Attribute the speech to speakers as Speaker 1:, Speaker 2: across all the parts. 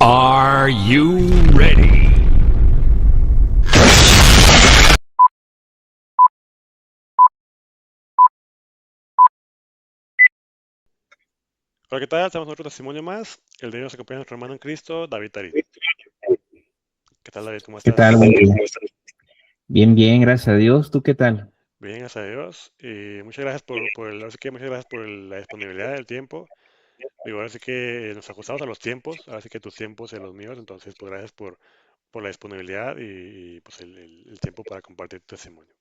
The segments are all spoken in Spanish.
Speaker 1: Are you ready?
Speaker 2: Hola, ¿qué tal? Estamos en otro testimonio más. El de hoy nos acompaña nuestro hermano en Cristo, David Tarit. ¿Qué tal, David? ¿Cómo
Speaker 3: ¿Qué tal?
Speaker 2: estás?
Speaker 3: Buen día. Bien, bien, gracias a Dios. ¿Tú qué tal?
Speaker 2: Bien, gracias a Dios. Y muchas gracias ahora sí que muchas gracias por la disponibilidad del tiempo. Digo, ahora sí que nos ajustamos a los tiempos, ahora sí que tus tiempos y los míos, entonces pues gracias por la disponibilidad pues el tiempo para compartir tu testimonio.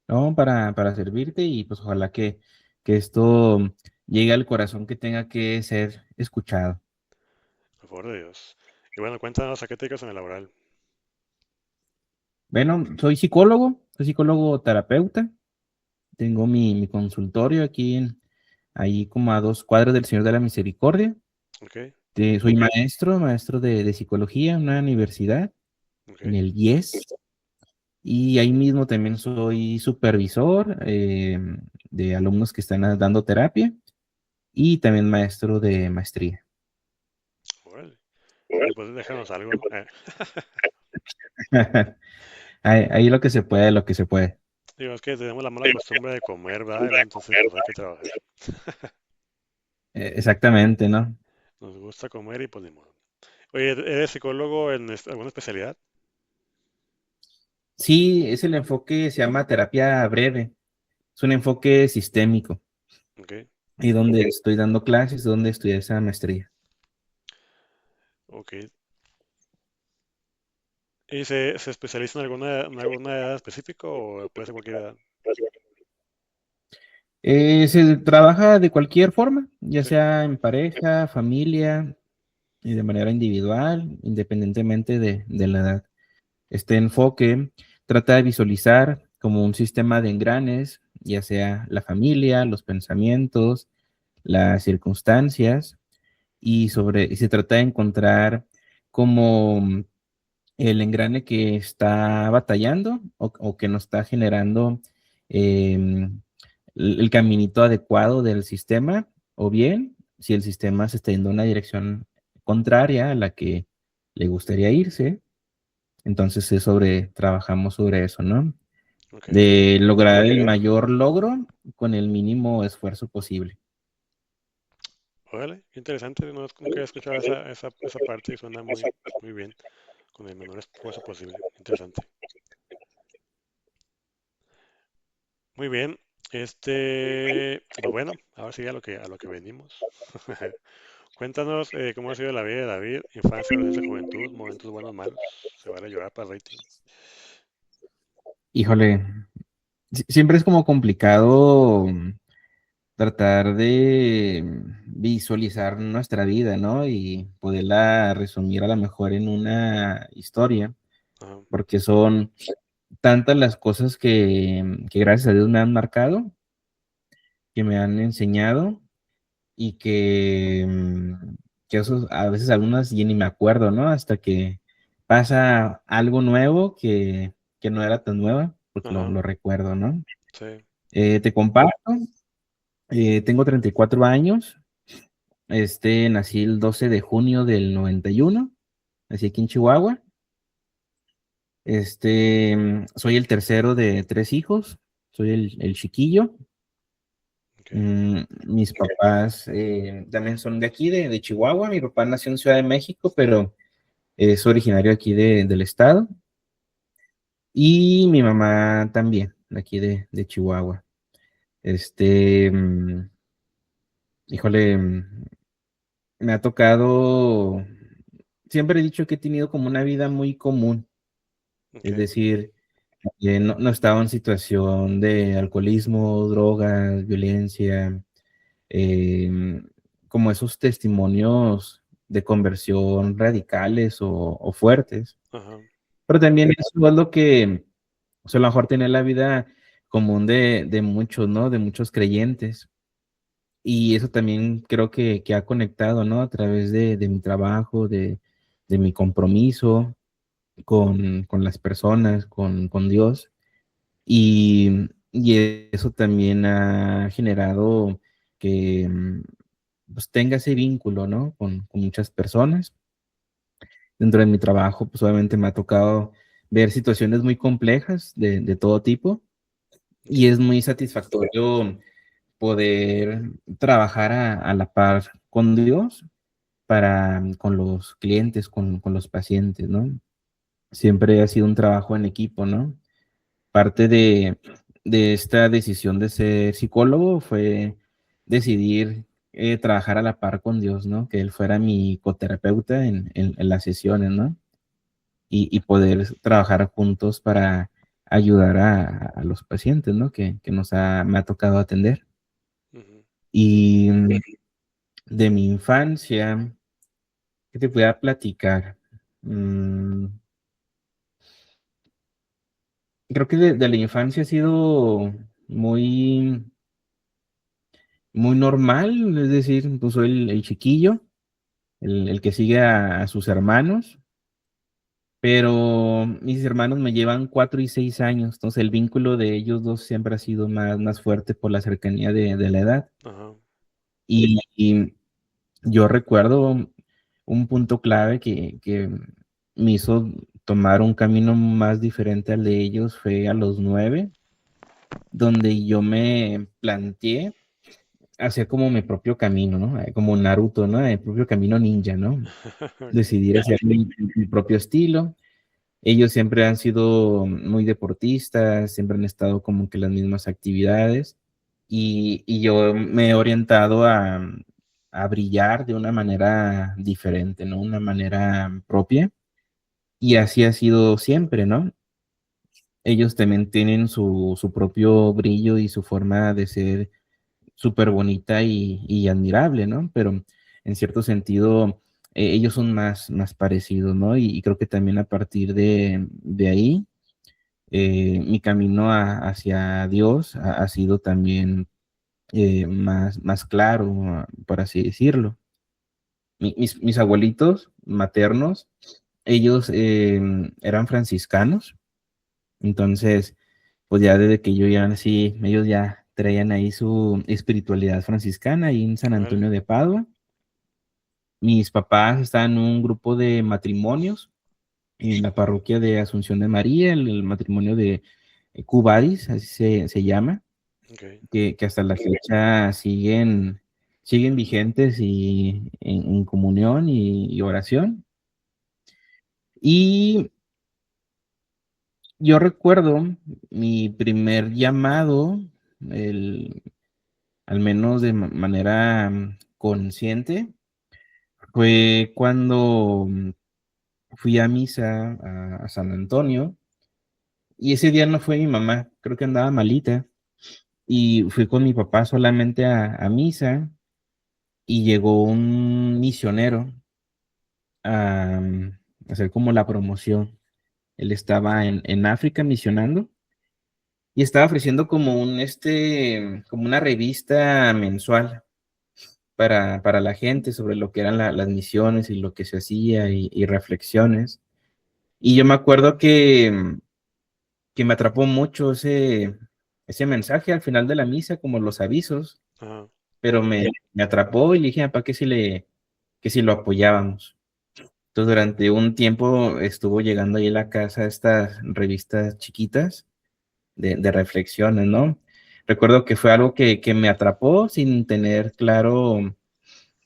Speaker 3: No, para servirte y pues ojalá que esto llegue al corazón que tenga que ser escuchado.
Speaker 2: Por favor de Dios. Y bueno, cuéntanos a qué te dedicas en el laboral.
Speaker 3: Bueno, soy psicólogo terapeuta. Tengo mi consultorio aquí ahí como a 2 cuadras del Señor de la Misericordia.
Speaker 2: Ok,
Speaker 3: Soy maestro de psicología en una universidad,
Speaker 2: ok.
Speaker 3: en el IES. Y ahí mismo también soy supervisor de alumnos que están dando terapia y también maestro de maestría.
Speaker 2: Órale. Y pues déjanos algo.
Speaker 3: Ahí lo que se puede, lo que se puede.
Speaker 2: Digo, es que tenemos la mala costumbre de comer, ¿verdad? Y luego entonces pues hay que trabajar.
Speaker 3: Exactamente, ¿no?
Speaker 2: Nos gusta comer y pues ni modo. Oye, ¿eres psicólogo en alguna especialidad?
Speaker 3: Sí, es el enfoque, se llama terapia breve, es un enfoque sistémico
Speaker 2: Ok,
Speaker 3: y donde estoy dando clases, donde estudié esa maestría.
Speaker 2: ok. ¿Y se especializa en alguna edad específica o puede ser cualquier edad?
Speaker 3: Se trabaja de cualquier forma, ya
Speaker 2: Sí,
Speaker 3: sea en pareja, familia y de manera individual, independientemente de la edad. Este enfoque trata de visualizar como un sistema de engranes, ya sea la familia, los pensamientos, las circunstancias, y se trata de encontrar como el engrane que está batallando o que no está generando el caminito adecuado del sistema, o bien si el sistema se está yendo en una dirección contraria a la que le gustaría irse. Entonces trabajamos sobre eso, ¿no?
Speaker 2: ok.
Speaker 3: De lograr el mayor logro con el mínimo esfuerzo posible.
Speaker 2: Órale, qué interesante. Nunca he escuchado esa parte y suena muy bien, con el menor esfuerzo posible. Interesante. Muy bien. Pues bueno, ahora sí a lo que venimos. Cuéntanos cómo ha sido la vida de David, infancia, adolescencia, juventud, momentos buenos, malos. Se vale llorar para el rating.
Speaker 3: Híjole, siempre es como complicado tratar de visualizar nuestra vida, ¿no? Y poderla resumir a lo mejor en una historia,
Speaker 2: Ajá,
Speaker 3: porque son tantas las cosas que gracias a Dios me han marcado, que me han enseñado y que eso, a veces algunas ya ni me acuerdo, ¿no? Hasta que pasa algo nuevo que no era tan nueva, porque
Speaker 2: ajá,
Speaker 3: lo recuerdo, ¿no?
Speaker 2: sí,
Speaker 3: Te comparto, tengo 34 años, nací el 12 de junio del 91, nací aquí en Chihuahua. Soy el tercero de 3 hijos, soy el chiquillo.
Speaker 2: ok,
Speaker 3: Mis papás también son de aquí, de Chihuahua. Mi papá nació en Ciudad de México, pero es originario aquí del estado. Y mi mamá también, de aquí de Chihuahua. Este, mm, híjole, me ha tocado, siempre he dicho que he tenido como una vida muy común,
Speaker 2: ok,
Speaker 3: es decir, no estaba en situación de alcoholismo, drogas, violencia, em, como esos testimonios de conversión radicales o fuertes,
Speaker 2: ajá,
Speaker 3: pero también eso es lo que, o sea, a lo mejor tener la vida común de muchos, ¿no? De muchos creyentes. Y eso también creo que ha conectado, ¿no? A través de mi trabajo, de mi compromiso con las personas, con Dios. Y eso también ha generado que pues tenga ese vínculo, ¿no? Con muchas personas. Dentro de mi trabajo, pues obviamente me ha tocado ver situaciones muy complejas de todo tipo y es
Speaker 2: Ok.
Speaker 3: muy satisfactorio poder trabajar a la par con Dios con los clientes, con los pacientes, ¿no? Siempre ha sido un trabajo en equipo, ¿no? Parte de esta decisión de ser psicólogo fue decidir trabajar a la par con Dios, ¿no? Que Él fuera mi coterapeuta en las sesiones, ¿no? Y poder trabajar juntos para ayudar a los pacientes, ¿no? Que me ha tocado atender.
Speaker 2: Ujú.
Speaker 3: Y de mi infancia, ¿qué te voy a platicar? Mm, Creo que de la infancia ha sido muy, muy normal, es decir, pues soy el chiquillo, el que sigue a sus hermanos, pero mis hermanos me llevan 4 y 6 años, entonces el vínculo de ellos dos siempre ha sido más fuerte por la cercanía de la edad.
Speaker 2: Ajá.
Speaker 3: Y yo recuerdo un punto clave que me hizo tomar un camino más diferente al de ellos, fue a los 9, donde yo me planteé hacer como mi propio camino, ¿no? Como Naruto, ¿no? El propio camino ninja, ¿no?
Speaker 2: Ok.
Speaker 3: Decidir hacer mi propio estilo. Ellos siempre han sido muy deportistas, siempre han estado como que en las mismas actividades y yo me he orientado a brillar de una manera diferente, ¿no? Una manera propia y así ha sido siempre, ¿no? Ellos también tienen su propio brillo y su forma de ser súper bonita y admirable, ¿no? Pero en cierto sentido, ellos son más parecidos, ¿no? Y creo que también a partir de ahí, mi camino hacia Dios ha sido también más claro, por así decirlo. Mis abuelitos maternos, ellos eran franciscanos, entonces, pues ya desde que yo ya nací, ellos ya traían ahí su espiritualidad franciscana ahí en San
Speaker 2: Órale.
Speaker 3: Antonio de Padua. Mis papás están en un grupo de matrimonios en la parroquia de Asunción de María, el matrimonio de Cubadis, así se llama,
Speaker 2: Ok.
Speaker 3: que hasta la fecha siguen vigentes y en comunión y oración. Y yo recuerdo mi primer llamado, el, al menos de manera consciente, fue cuando fui a misa a San Antonio y ese día no fue mi mamá, creo que andaba malita y fui con mi papá solamente a misa y llegó un misionero a hacer como la promoción. Él estaba en África misionando y estaba ofreciendo como como una revista mensual para la gente sobre lo que eran las misiones y lo que se hacía y reflexiones. Y yo me acuerdo que me atrapó mucho ese mensaje al final de la misa, como los avisos,
Speaker 2: Ajá.
Speaker 3: pero me atrapó y le dije, ¿para qué que si lo apoyábamos? Entonces, durante un tiempo estuvo llegando ahí a la casa estas revistas chiquitas de reflexiones, ¿no? Recuerdo que fue algo que me atrapó sin tener claro,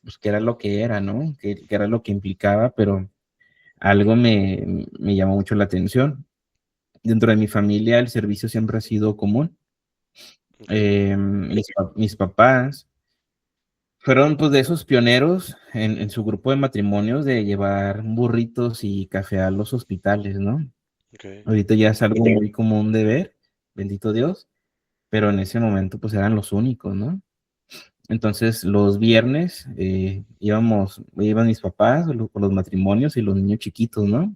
Speaker 3: pues, qué era lo que era, ¿no? Qué era lo que implicaba, pero algo me llamó mucho la atención. Dentro de mi familia el servicio siempre ha sido común.
Speaker 2: Ok.
Speaker 3: Mis papás fueron pues de esos pioneros en su grupo de matrimonios de llevar burritos y café a los hospitales, ¿no?
Speaker 2: Ok.
Speaker 3: Ahorita ya es algo muy común de ver, bendito Dios, pero en ese momento pues eran los únicos, ¿no? Entonces los viernes iban mis papás con los matrimonios y los niños chiquitos, ¿no?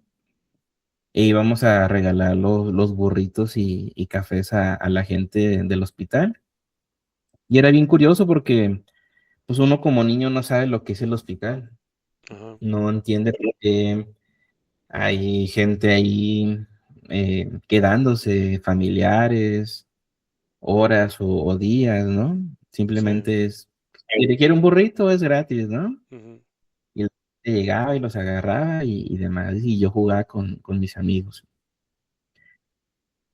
Speaker 3: E íbamos a regalar los burritos y cafés a la gente del hospital. Y era bien curioso porque pues uno como niño no sabe lo que es el hospital,
Speaker 2: Ajá.
Speaker 3: no entiende por qué hay gente ahí quedándose, familiares, horas o días, ¿no?
Speaker 2: Sí.
Speaker 3: Simplemente es si le quiere un burrito es gratis, ¿no?
Speaker 2: Ujú.
Speaker 3: Y él llegaba y los agarraba y demás, y yo jugaba con mis amigos.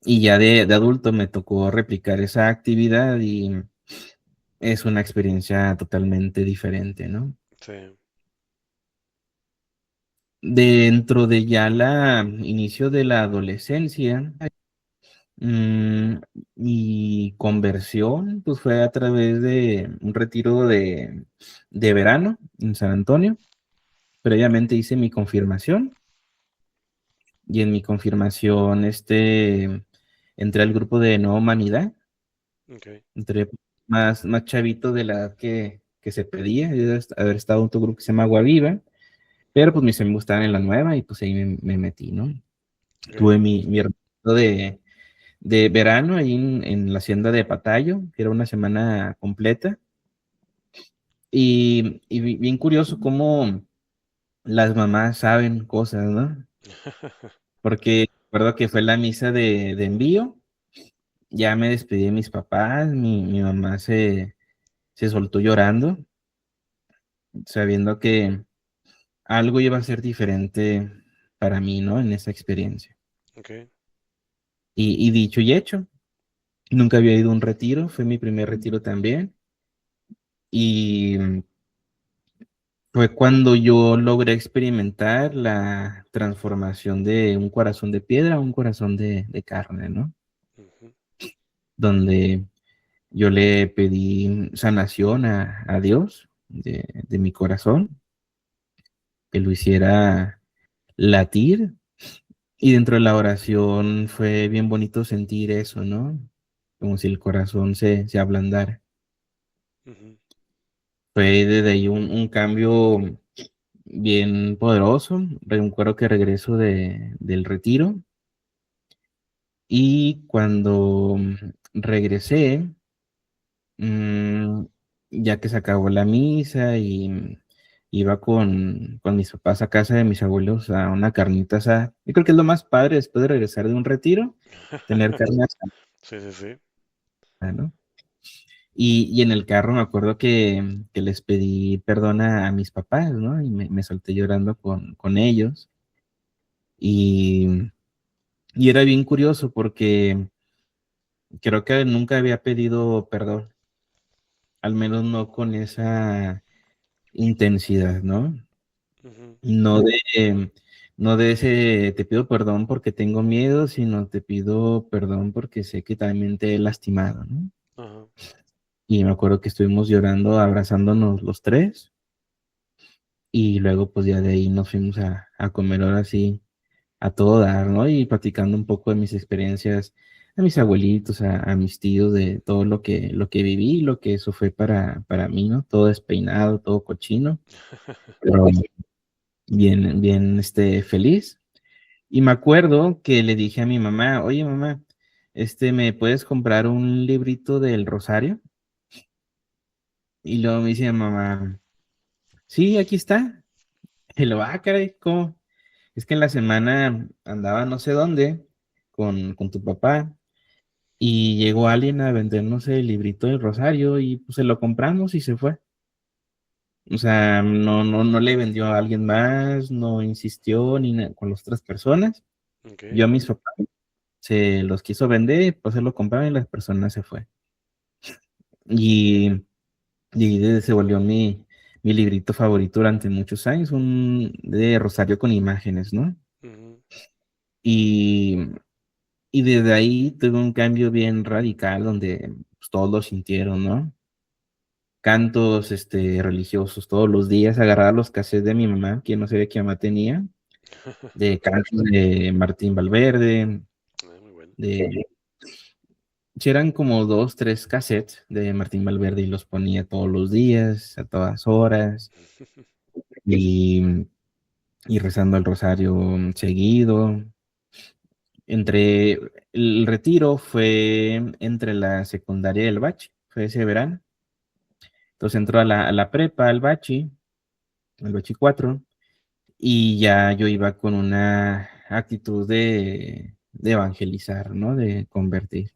Speaker 3: Y ya de adulto me tocó replicar esa actividad y es una experiencia totalmente diferente, ¿no?
Speaker 2: Sí.
Speaker 3: Dentro de ya la inicio de la adolescencia, mm, mi conversión pues fue a través de un retiro de verano en San Antonio. Previamente hice mi confirmación y en mi confirmación entré al grupo de Nueva Humanidad,
Speaker 2: Ok.
Speaker 3: entré más chavito de la edad que se pedía, yo haber estado en otro grupo que se llama Agua Viva, pero pues mis amigos estaban en la nueva y pues ahí me metí, ¿no?
Speaker 2: Ok.
Speaker 3: Tuve mi retiro de verano ahí en la hacienda de Patayo, que era una semana completa, y bien curioso cómo las mamás saben cosas, ¿no? Porque recuerdo que fue la misa de envío, ya me despedí de mis papás, mi mamá se soltó llorando, sabiendo que algo iba a ser diferente para mí, ¿no? En esa experiencia.
Speaker 2: Ok.
Speaker 3: Y dicho y hecho, nunca había ido a un retiro, fue mi primer retiro también. Y fue cuando yo logré experimentar la transformación de un corazón de piedra a un corazón de carne, ¿no?
Speaker 2: Ujú.
Speaker 3: Donde yo le pedí sanación a Dios de mi corazón, que lo hiciera latir. Y dentro de la oración fue bien bonito sentir eso, ¿no? Como si el corazón se ablandara.
Speaker 2: Ujú.
Speaker 3: Fue desde ahí un cambio bien poderoso. Recuerdo que regreso del retiro y cuando regresé, mm, ya que se acabó la misa y iba con mis papás a casa de mis abuelos a una carnita asada. Yo creo que es lo más padre después de regresar de un retiro, tener carne
Speaker 2: Sí, sí, sí.
Speaker 3: asada, ¿no? Y en el carro me acuerdo que les pedí perdón a mis papás, ¿no? Y me solté llorando con ellos. Y, y era bien curioso porque creo que nunca había pedido perdón, al menos no con esa intensidad, ¿no?
Speaker 2: Ujú.
Speaker 3: No de, no de ese te pido perdón porque tengo miedo, sino te pido perdón porque sé que también te he lastimado, ¿no?
Speaker 2: Ajá.
Speaker 3: Y me acuerdo que estuvimos llorando, abrazándonos los tres, y luego pues ya de ahí nos fuimos a comer ahora sí a todo dar, ¿no? Y platicando un poco de mis experiencias a mis abuelitos, a mis tíos, de todo lo que viví, lo que eso fue para mí, ¿no? Todo despeinado, todo cochino, pero bien, feliz. Y me acuerdo que le dije a mi mamá, oye mamá, ¿me puedes comprar un librito del Rosario? Y luego me dice mamá, sí, aquí está. Y lo, caray, ¿cómo? Es que en la semana andaba no sé dónde con tu papá y llegó alguien a vendernos el librito del Rosario y pues se lo compramos y se fue. O sea, no le vendió a alguien más, no insistió con las otras personas.
Speaker 2: Ok.
Speaker 3: Yo a mis papás se los quiso vender, pues se lo compraron y las personas se fue. Y, se volvió mi librito favorito durante muchos años, un de Rosario con imágenes, ¿no?
Speaker 2: Ujú.
Speaker 3: Y, y desde ahí tuve un cambio bien radical donde pues, todos lo sintieron, ¿no? Cantos religiosos todos los días, agarraba los cassettes de mi mamá, que no sabía que mi mamá tenía, de cantos de Martín Valverde,
Speaker 2: Muy bueno.
Speaker 3: de sí, eran como dos, tres cassettes de Martín Valverde y los ponía todos los días, a todas horas, y, y rezando el rosario seguido. Entre el retiro fue entre la secundaria y el bachi, fue ese verano. Entonces entró a la prepa, al bachi 4, y ya yo iba con una actitud de evangelizar, ¿no? De convertir.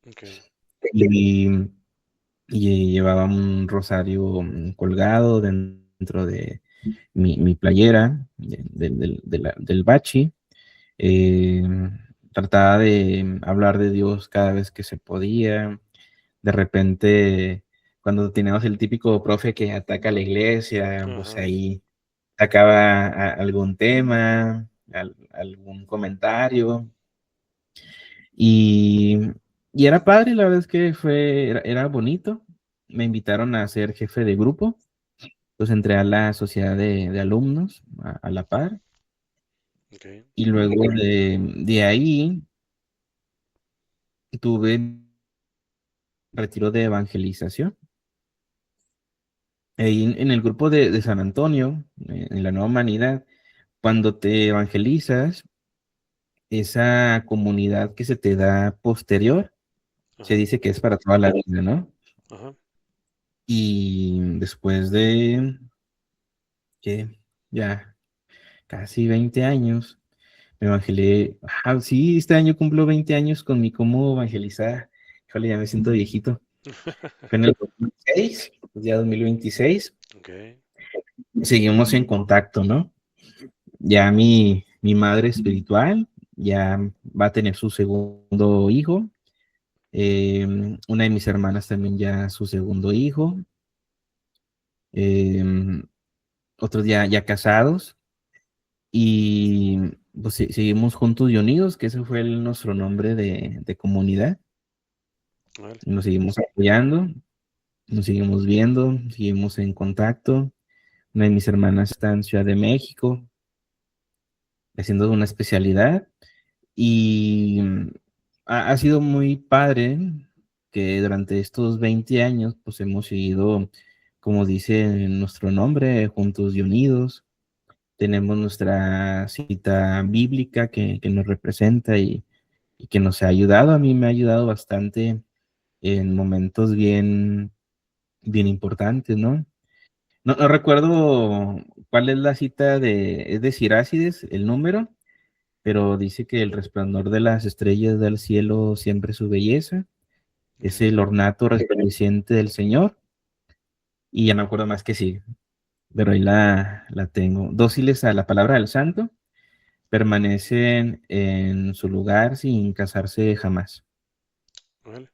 Speaker 2: Ok.
Speaker 3: Y y llevaba un rosario colgado dentro de mi playera del bachi. Eh, Trataba de hablar de Dios cada vez que se podía. De repente, cuando teníamos el típico profe que ataca a la iglesia, pues
Speaker 2: Ajá.
Speaker 3: ahí sacaba algún tema, algún comentario. Y, y era padre, la verdad es que era bonito. Me invitaron a ser jefe de grupo, pues entré a la sociedad de alumnos a la par.
Speaker 2: Ok.
Speaker 3: Y luego de ahí tuve retiro de evangelización. Ahí en el grupo de San Antonio, en la Nueva Humanidad, cuando te evangelizas, esa comunidad que se te da posterior, se
Speaker 2: Ajá.
Speaker 3: dice que es para toda la vida, ¿no?
Speaker 2: Ajá.
Speaker 3: Y después de que ya casi 20 años, me evangelé. Sí, este año cumplo 20 años con mi cómo evangelizar. Híjole, ya me siento viejito. Fue en el 2006, pues ya 2026.
Speaker 2: Ok.
Speaker 3: Seguimos en contacto, ¿no? Ya mi madre espiritual ya va a tener su segundo hijo. Una de mis hermanas también ya su segundo hijo. eh, Otros ya casados. Y pues seguimos juntos y unidos, que ese fue nuestro nombre de comunidad.
Speaker 2: Vale.
Speaker 3: Nos seguimos apoyando, nos seguimos viendo, seguimos en contacto. Una de mis hermanas está en Ciudad de México haciendo una especialidad y ha sido muy padre que durante estos 20 años pues hemos seguido, como dice nuestro nombre, juntos y unidos. Tenemos nuestra cita bíblica que nos representa y que nos ha ayudado. A mí me ha ayudado bastante en momentos bien importantes, ¿no? No recuerdo cuál es la cita es de Sirácides, el número, pero dice que el resplandor de las estrellas del cielo siempre su belleza, es
Speaker 2: Ok.
Speaker 3: el ornato resplandeciente del Señor, y ya no acuerdo más que sí, pero ahí la tengo. Dóciles a la palabra del santo, permanecen en su lugar sin casarse jamás.
Speaker 2: Vale.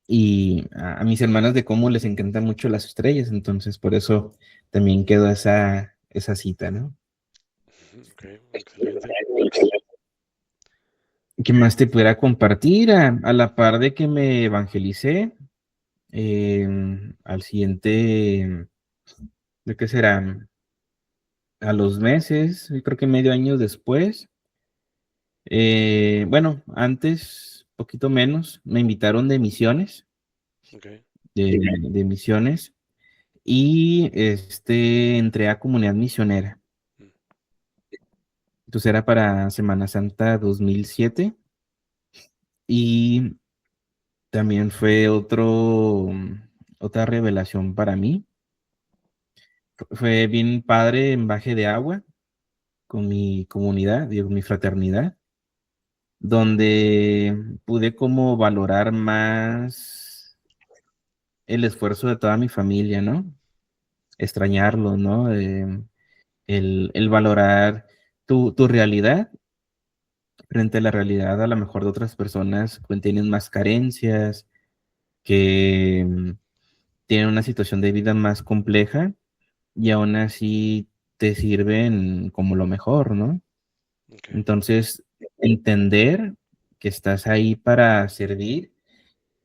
Speaker 3: Y a mis hermanas de cómo les encantan mucho las estrellas, entonces por eso también quedó esa cita, ¿no?
Speaker 2: Ujú. Ok. Excelente.
Speaker 3: ¿Qué más te pudiera compartir? A la par de que me evangelicé, al siguiente, ¿de qué será? A los meses, yo creo que medio año después, bueno, antes, poquito menos, me invitaron de misiones,
Speaker 2: Ok.
Speaker 3: de misiones, y entré a comunidad misionera.
Speaker 2: Mm.
Speaker 3: Entonces era para Semana Santa 2007 y también fue otra revelación para mí. Fue bien padre en Baje de Agua con mi comunidad, digo, mi fraternidad, donde pude como valorar más el esfuerzo de toda mi familia, ¿no? Extrañarlo, ¿no? El valorar tu realidad frente a la realidad a lo mejor de otras personas que tienen más carencias, que tienen una situación de vida más compleja y aún así te sirven como lo mejor, ¿no?
Speaker 2: Ok.
Speaker 3: Entonces, entender que estás ahí para servir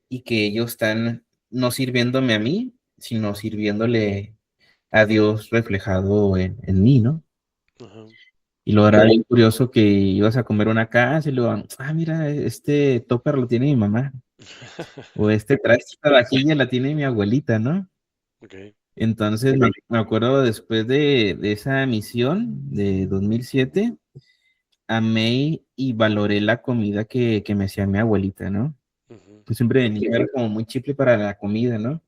Speaker 3: y que ellos están no sirviéndome a mí, sino sirviéndole a Dios reflejado en mí, ¿no?
Speaker 2: Ajá.
Speaker 3: Y lo era bien curioso que ibas a comer una casa y luego, mira, este topper lo tiene mi mamá, o trae esta vajilla la tiene mi abuelita, ¿no?
Speaker 2: Ok.
Speaker 3: Entonces me acuerdo después de esa misión de 2007, amé y valoré la comida que me hacía mi abuelita, ¿no?
Speaker 2: Ujú.
Speaker 3: Pues siempre de niño era como muy chiple para la comida, ¿no?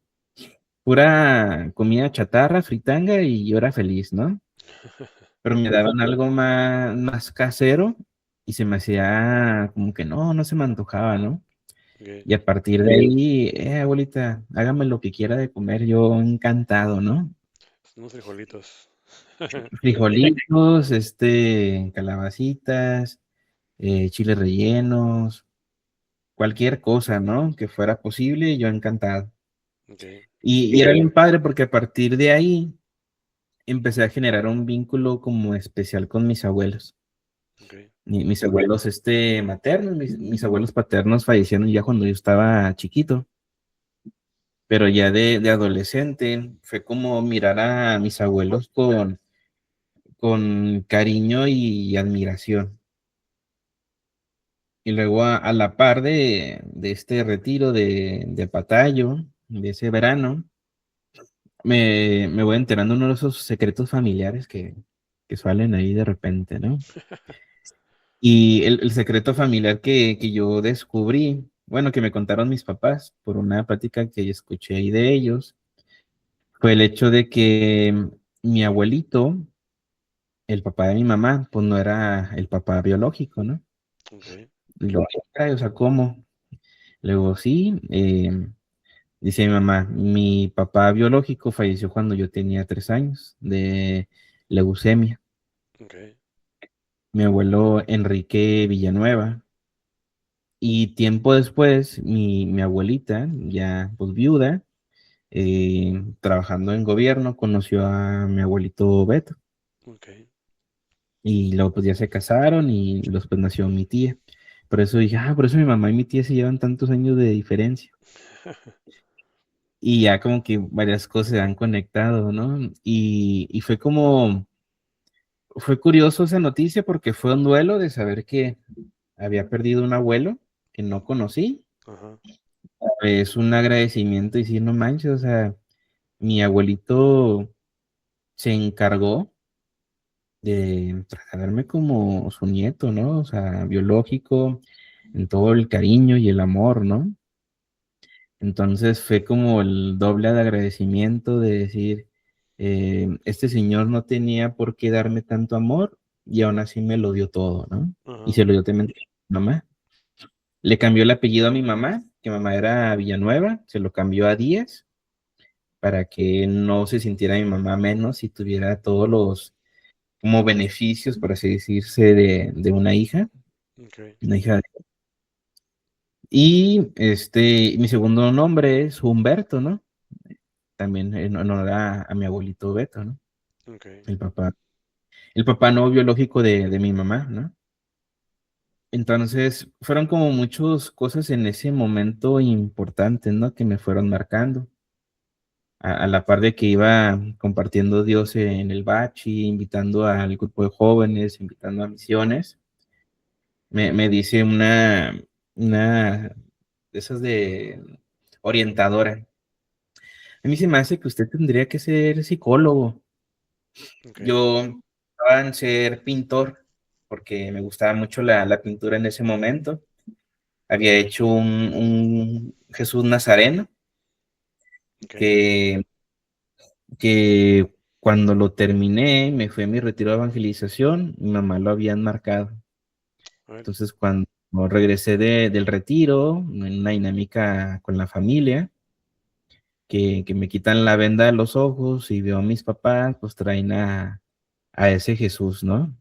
Speaker 3: Pura comida chatarra, fritanga y yo era feliz, ¿no? Pero me daban algo más casero y se me hacía como que no se me antojaba, ¿no?
Speaker 2: Ok.
Speaker 3: Y a partir de ahí, abuelita, hágame lo que quiera de comer, yo encantado, ¿no?
Speaker 2: Unos frijolitos.
Speaker 3: Frijolitos, calabacitas, chiles rellenos, cualquier cosa, ¿no? Que fuera posible, yo encantado.
Speaker 2: Ok,
Speaker 3: Y era bien padre porque a partir de ahí empecé a generar un vínculo como especial con mis abuelos.
Speaker 2: ok,
Speaker 3: Mis abuelos maternos, mis abuelos paternos fallecieron ya cuando yo estaba chiquito, pero ya de adolescente fue como mirar a mis abuelos con cariño y admiración. Y luego a la par de este retiro de Patayo, de ese verano, me voy enterando uno de esos secretos familiares que salen ahí de repente, ¿no? Y el secreto familiar que yo descubrí, bueno, que me contaron mis papás por una plática que escuché ahí de ellos, fue el hecho de que mi abuelito, el papá de mi mamá, pues no era el papá biológico, ¿no?
Speaker 2: ok,
Speaker 3: Y lo, "Ay, o sea, ¿cómo?" Luego, sí, dice mi mamá, mi papá biológico falleció cuando yo tenía 3 años de leucemia.
Speaker 2: ok,
Speaker 3: Mi abuelo Enrique Villanueva. Y tiempo después, mi abuelita, ya pues viuda, trabajando en gobierno, conoció a mi abuelito Beto.
Speaker 2: ok.
Speaker 3: Y luego pues ya se casaron y después nació mi tía. Por eso dije, por eso mi mamá y mi tía se llevan tantos años de diferencia. Y ya como que varias cosas se han conectado, ¿no? Y fue curioso esa noticia porque fue un duelo de saber que había perdido un abuelo que no conocí.
Speaker 2: Ajá,
Speaker 3: Es un agradecimiento y decir, no manches, o sea, mi abuelito se encargó de tratarme como su nieto, ¿no? O sea, biológico, en todo el cariño y el amor, ¿no? Entonces fue como el doble de agradecimiento de decir, este señor no tenía por qué darme tanto amor y aún así me lo dio todo, ¿no? Y
Speaker 2: ajá,
Speaker 3: se lo dio también a mi mamá. Le cambió el apellido a mi mamá, que mamá era Villanueva, se lo cambió a Díaz para que no se sintiera mi mamá menos y tuviera todos los como beneficios, por así decirse, de
Speaker 2: ok,
Speaker 3: una hija. Y mi segundo nombre es Humberto, ¿no? También en honor a mi abuelito Beto, ¿no?
Speaker 2: ok,
Speaker 3: El papá, el papá no biológico de mi mamá, ¿no? Entonces, fueron como muchas cosas en ese momento importantes, ¿no? Que me fueron marcando. A la par de que iba compartiendo Dios en el Bachi, invitando al grupo de jóvenes, invitando a misiones, me dice una de esas de orientadora. A mí se me hace que usted tendría que ser psicólogo.
Speaker 2: ok,
Speaker 3: Yo estaba en ser pintor porque me gustaba mucho la pintura en ese momento. Había hecho un Jesús Nazareno
Speaker 2: ok.
Speaker 3: que cuando lo terminé, me fui a mi retiro de evangelización, mi mamá lo había marcado.
Speaker 2: A ver,
Speaker 3: Entonces, cuando regresé del retiro, en una dinámica con la familia, que me quitan la venda de los ojos y veo a mis papás, pues traen a ese Jesús, ¿no?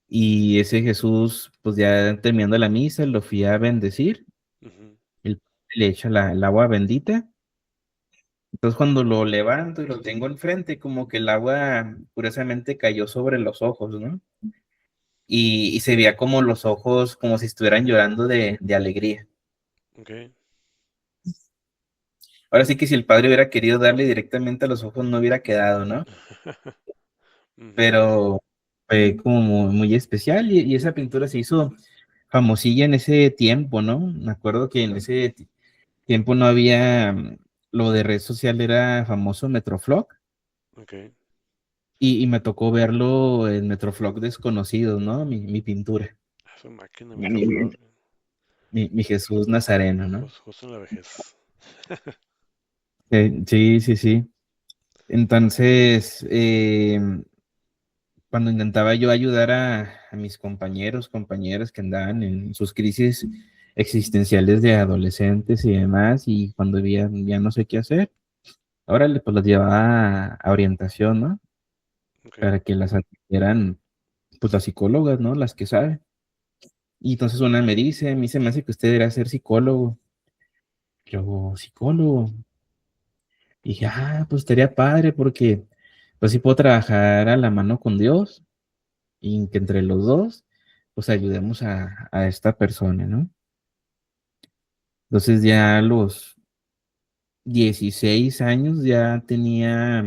Speaker 3: Y ese Jesús, pues ya terminando la misa, lo fui a bendecir,
Speaker 2: ujú,
Speaker 3: el le echa el agua bendita. Entonces cuando lo levanto y lo tengo enfrente, como que el agua curiosamente cayó sobre los ojos, ¿no? Y se veía como los ojos, como si estuvieran llorando de alegría.
Speaker 2: ok,
Speaker 3: Ahora sí que si el padre hubiera querido darle directamente a los ojos, no hubiera quedado, ¿no?
Speaker 2: ujú,
Speaker 3: Pero fue como muy especial y esa pintura se hizo famosilla en ese tiempo, ¿no? Me acuerdo que en ese tiempo no había lo de red social, era famoso Metroflog.
Speaker 2: ok.
Speaker 3: Y me tocó verlo en Metroflog desconocido, ¿no? Mi pintura,
Speaker 2: Ah, su máquina
Speaker 3: mi,
Speaker 2: Metroflog.
Speaker 3: mi Jesús Nazareno, ¿no?
Speaker 2: Justo en la vejez.
Speaker 3: Sí, sí, sí. Entonces, cuando intentaba yo ayudar a mis compañeros, compañeras que andaban en sus crisis existenciales de adolescentes y demás, y cuando ya no sé qué hacer, ahora pues los llevaba a orientación, ¿no?
Speaker 2: Ok.
Speaker 3: Para que las atendieran, pues las psicólogas, ¿no? Las que saben. Y entonces una me dice, a mí se me hace que usted debería ser psicólogo. Yo, psicólogo. Y dije, pues estaría padre porque pues sí puedo trabajar a la mano con Dios y que entre los dos, pues ayudemos a esta persona, ¿no? Entonces ya a los 16 años ya tenía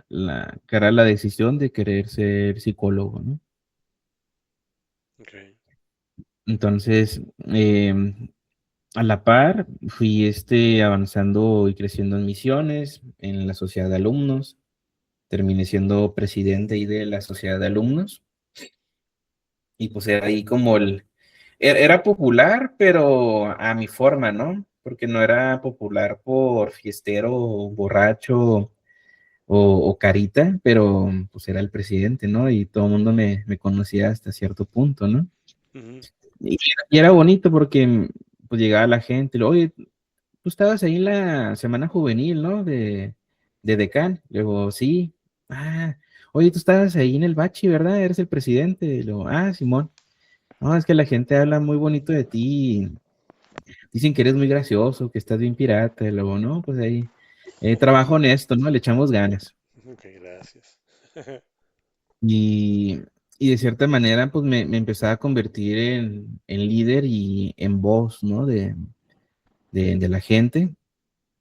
Speaker 3: la decisión de querer ser psicólogo, ¿no?
Speaker 2: Ok.
Speaker 3: Entonces, a la par, fui avanzando y creciendo en misiones, en la sociedad de alumnos. Terminé siendo presidente ahí de la sociedad de alumnos. Y pues era ahí como era popular, pero a mi forma, ¿no? Porque no era popular por fiestero, borracho o carita, pero pues era el presidente, ¿no? Y todo el mundo me conocía hasta cierto punto, ¿no?
Speaker 2: Ujú.
Speaker 3: Y era bonito porque pues llegaba la gente, oye, tú estabas ahí en la semana juvenil, ¿no? De Decán. Luego, sí. Ah, oye, tú estabas ahí en el Bachi, ¿verdad? Eres el presidente. Luego, Simón. No, es que la gente habla muy bonito de ti. Dicen que eres muy gracioso, que estás bien pirata. Y luego, no, pues ahí. Trabajo honesto, ¿no? Le echamos ganas.
Speaker 2: Ok, gracias.
Speaker 3: Y, y de cierta manera, pues me empezaba a convertir en líder y en voz, ¿no? De la gente.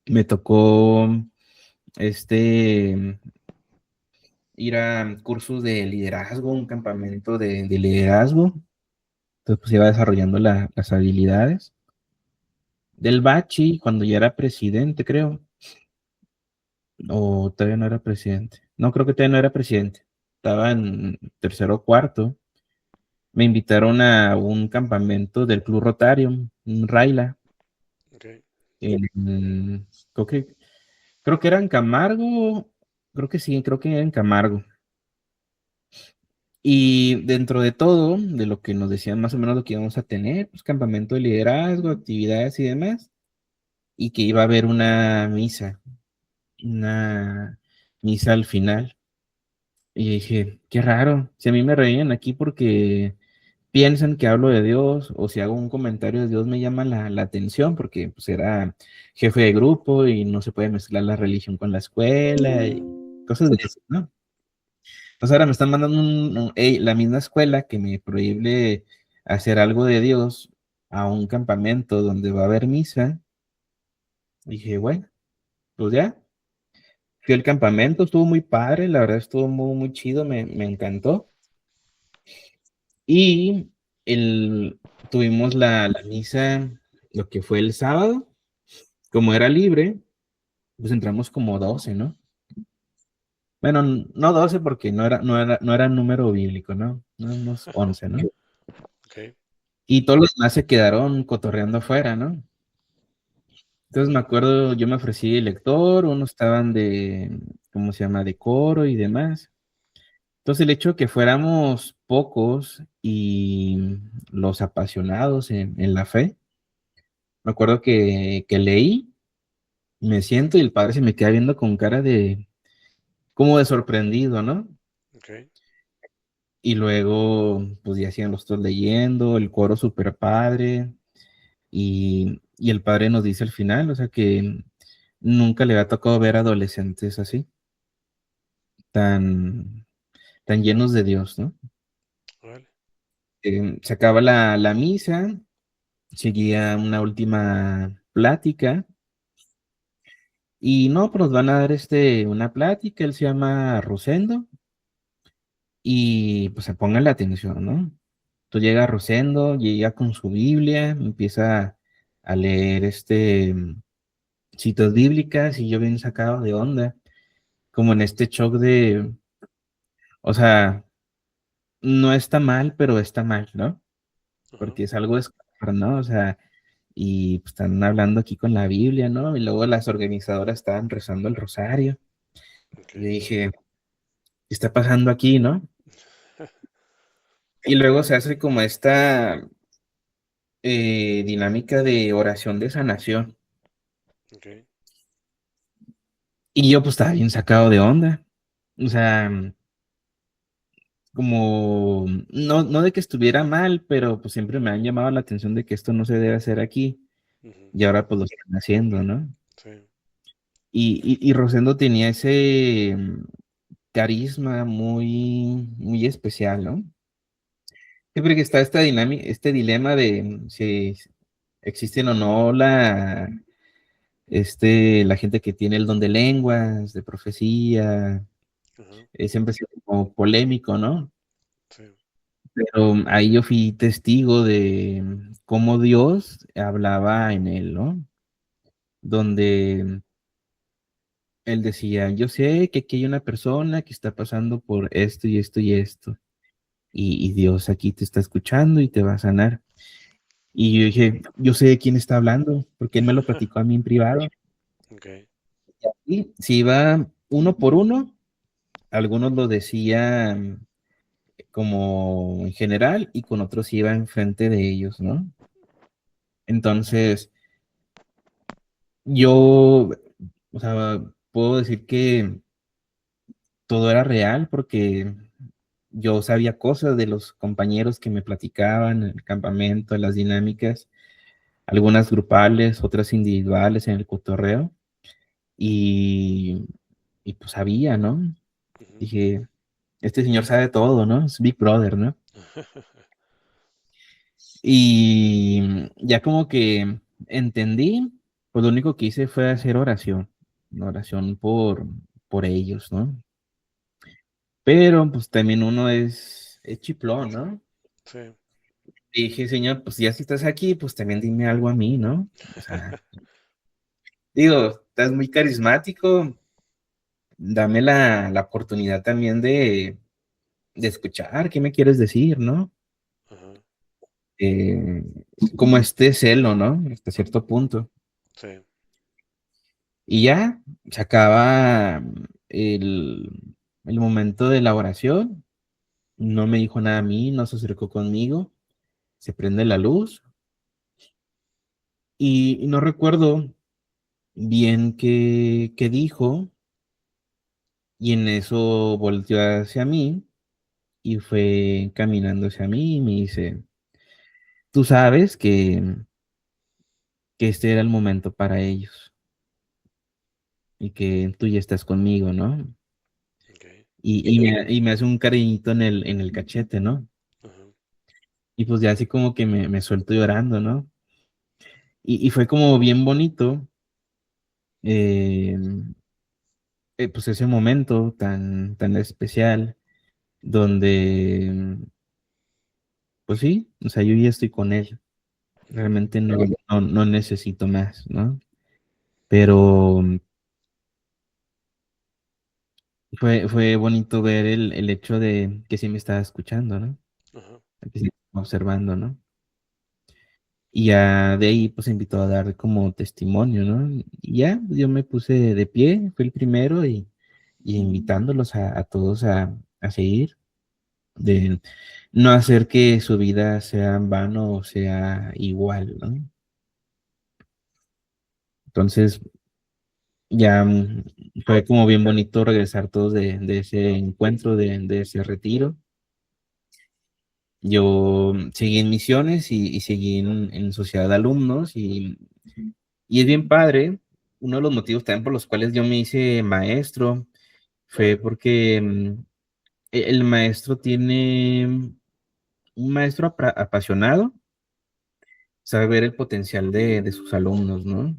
Speaker 3: Me tocó este ir a cursos de liderazgo, un campamento de liderazgo. Entonces, pues iba desarrollando las habilidades. Del Bachi, cuando ya era presidente, creo, o todavía no era presidente. No, creo que todavía no era presidente. Estaba en tercero o cuarto. Me invitaron a un campamento del Club Rotarium, un Raila,
Speaker 2: Ok.
Speaker 3: en- creo que, creo que era en Camargo, creo que sí, creo que era en Camargo. Y dentro de todo, de lo que nos decían más o menos lo que íbamos a tener, pues campamento de liderazgo, actividades y demás, y que iba a haber una misa al final. Y dije, qué raro, si a mí me reían aquí porque piensan que hablo de Dios o si hago un comentario de Dios me llama la atención porque pues era jefe de grupo y no se puede mezclar la religión con la escuela y cosas de eso, ¿no? Pues ahora me están mandando la misma escuela que me prohíbe hacer algo de Dios a un campamento donde va a haber misa. Dije, bueno, pues ya. Fui al campamento, estuvo muy padre, la verdad estuvo muy, muy chido, me encantó. Y el, tuvimos la misa, lo que fue el sábado, como era libre, pues entramos como 12, ¿no? Bueno, no 12 porque no era número bíblico, ¿no? Unos 11, ¿no?
Speaker 2: Ok.
Speaker 3: Y todos los demás se quedaron cotorreando afuera, ¿no? Entonces me acuerdo, yo me ofrecí de lector, unos estaban ¿cómo se llama? De coro y demás. Entonces el hecho de que fuéramos pocos y los apasionados en la fe, me acuerdo que leí, me siento y el padre se me queda viendo con cara como de sorprendido, ¿no?
Speaker 2: Ok.
Speaker 3: Y luego, pues ya hacían los dos leyendo, el coro súper padre, y el padre nos dice al final, o sea que nunca le ha tocado ver adolescentes así, tan, tan llenos de Dios, ¿no?
Speaker 2: Vale.
Speaker 3: Se acaba la misa, seguía una última plática, y no, pues nos van a dar una plática, él se llama Rosendo, y pues se pongan la atención, ¿no? Entonces llega Rosendo, llega con su Biblia, empieza a leer citas bíblicas, y yo bien sacado de onda, como en este shock o sea, no está mal, pero está mal, ¿no?
Speaker 2: Ajá.
Speaker 3: Porque es algo de escapar, ¿no? O sea, y pues, están hablando aquí con la Biblia, ¿no? Y luego las organizadoras estaban rezando el rosario.
Speaker 2: Ok.
Speaker 3: Y yo dije, ¿qué está pasando aquí, no? Y luego se hace como dinámica de oración de sanación.
Speaker 2: Ok.
Speaker 3: Y yo pues estaba bien sacado de onda. O sea, como, no de que estuviera mal, pero pues siempre me han llamado la atención de que esto no se debe hacer aquí.
Speaker 2: Ujú.
Speaker 3: Y ahora pues lo están haciendo, ¿no?
Speaker 2: Sí.
Speaker 3: Y Rosendo tenía ese carisma muy especial, ¿no? Siempre que está esta dinámica, este dilema de si existen o no la gente que tiene el don de lenguas, de profecía,
Speaker 2: Ajá.
Speaker 3: siempre ha sido como polémico, ¿no?
Speaker 2: Sí.
Speaker 3: Pero ahí yo fui testigo de cómo Dios hablaba en él, ¿no? Donde él decía, yo sé que aquí hay una persona que está pasando por esto y esto y esto, y Dios aquí te está escuchando y te va a sanar. Y yo dije, yo sé de quién está hablando, porque él me lo platicó a mí en privado.
Speaker 2: Ok.
Speaker 3: Y si iba uno por uno, algunos lo decían como en general y con otros iba enfrente de ellos, ¿no? Entonces, yo, o sea, puedo decir que todo era real porque yo sabía cosas de los compañeros que me platicaban en el campamento, en las dinámicas, algunas grupales, otras individuales en el cotorreo, y, y pues sabía, ¿no?
Speaker 2: Ujú.
Speaker 3: Dije, este señor sabe todo, ¿no? Es Big Brother, ¿no? Y ya como que entendí, pues lo único que hice fue hacer oración, una oración por ellos, ¿no? Pero pues también uno es chiplón, ¿no?
Speaker 2: Sí.
Speaker 3: Y dije, señor, pues ya si estás aquí, pues también dime algo a mí, ¿no? O sea, digo, estás muy carismático, dame la oportunidad también de escuchar qué me quieres decir, ¿no?
Speaker 2: Ajá.
Speaker 3: Eh, como este celo, ¿no? Hasta cierto punto.
Speaker 2: Sí.
Speaker 3: Y ya se acaba el, el momento de la oración, no me dijo nada a mí, no se acercó conmigo, se prende la luz y no recuerdo bien qué dijo, y en eso volteó hacia mí y fue caminando hacia mí y me dice, tú sabes que este era el momento para ellos y que tú ya estás conmigo, ¿no?
Speaker 2: Ok.
Speaker 3: Y me hace un cariñito en el cachete, ¿no?
Speaker 2: Ajá.
Speaker 3: Y pues ya así como que me suelto llorando, ¿no? Y fue como bien bonito, eh, pues ese momento tan especial donde, pues sí, o sea, yo ya estoy con él.
Speaker 2: Ujú.
Speaker 3: Realmente no necesito más, ¿no? Pero fue bonito ver el hecho de que sí me estaba escuchando, ¿no?
Speaker 2: Ajá.
Speaker 3: Que sí me estaba observando, ¿no? Y ya de ahí pues invitó a dar como testimonio, ¿no? Y ya yo me puse de pie, fui el primero y invitándolos a todos a seguir, de no hacer que su vida sea en vano o sea igual, ¿no? Entonces ya fue como bien bonito regresar todos de ese encuentro, de ese retiro. Yo seguí en misiones y seguí en sociedad de alumnos y es bien padre. Uno de los motivos también por los cuales yo me hice maestro fue porque el maestro tiene, un maestro apasionado, sabe ver el potencial de sus alumnos, ¿no?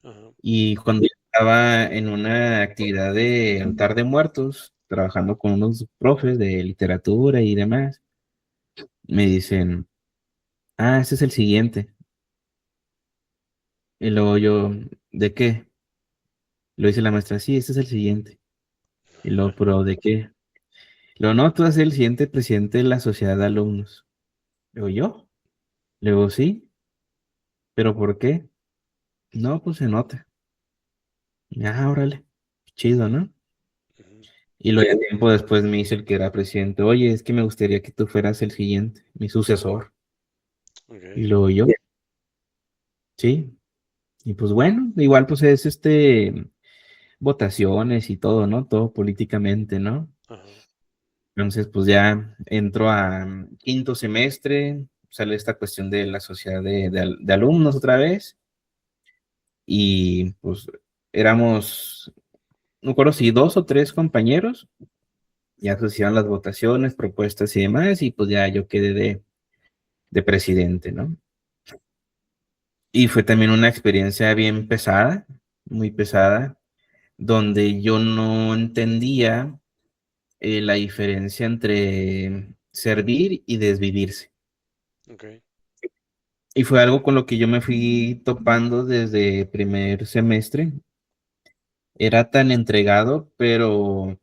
Speaker 2: Ajá.
Speaker 3: Y cuando yo estaba en una actividad de altar de muertos, trabajando con unos profes de literatura y demás, me dicen, ah, este es el siguiente. Y luego yo, ¿de qué? Lo dice la maestra, sí, este es el siguiente. Y luego, ¿pero de qué? Luego, no, tú vas a ser el siguiente presidente de la sociedad de alumnos. Luego, ¿yo? Luego, sí, ¿pero por qué? No, pues se nota. Ah, órale, chido, ¿no?
Speaker 2: Ujú.
Speaker 3: Y luego ya tiempo después me dice el que era presidente, oye, es que me gustaría que tú fueras el siguiente, mi sucesor. y
Speaker 2: Ok.
Speaker 3: luego yo, sí, y pues bueno, igual pues es votaciones y todo, ¿no? Todo políticamente, ¿no?
Speaker 2: Ajá.
Speaker 3: Entonces pues ya entro a quinto semestre, sale esta cuestión de la sociedad de alumnos otra vez, y pues éramos, no recuerdo si dos o tres compañeros, ya se hicieron las votaciones, propuestas y demás, y pues ya yo quedé de presidente, ¿no? Y fue también una experiencia bien pesada, muy pesada, donde yo no entendía la diferencia entre servir y desvivirse.
Speaker 2: Ok.
Speaker 3: Y fue algo con lo que yo me fui topando desde primer semestre. Era tan entregado, pero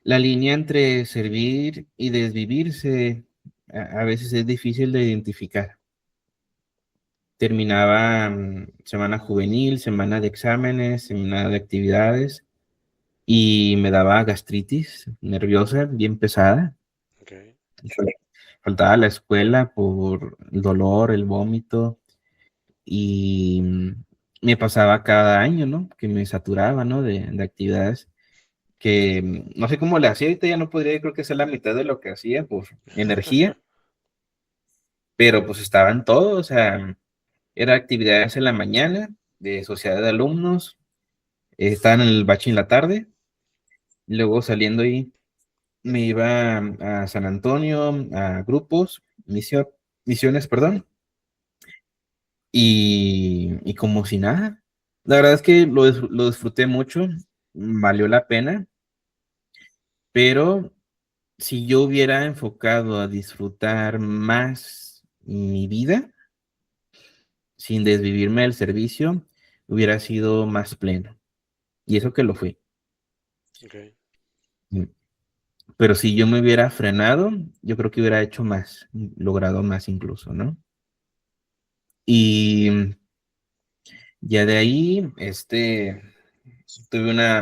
Speaker 3: la línea entre servir y desvivirse a veces es difícil de identificar. Terminaba semana juvenil, semana de exámenes, semana de actividades y me daba gastritis nerviosa bien pesada.
Speaker 2: Ok.
Speaker 3: Faltaba a la escuela por el dolor, el vómito y me pasaba cada año, ¿no? Que me saturaba, ¿no? De actividades que no sé cómo le hacía, ahorita ya no podría, creo que ser la mitad de lo que hacía por energía, pero pues estaba en todo, o sea, era actividades en la mañana de sociedad de alumnos, estaba en el bachi en la tarde, luego saliendo ahí me iba a San Antonio, a grupos, misiones, perdón, y como si nada. La verdad es que lo disfruté mucho, valió la pena, pero si yo hubiera enfocado a disfrutar más mi vida, sin desvivirme del servicio, hubiera sido más pleno. Y eso que lo fui.
Speaker 2: Ok.
Speaker 3: Mm. Pero si yo me hubiera frenado, yo creo que hubiera hecho más, logrado más incluso, ¿no? Y ya de ahí, tuve una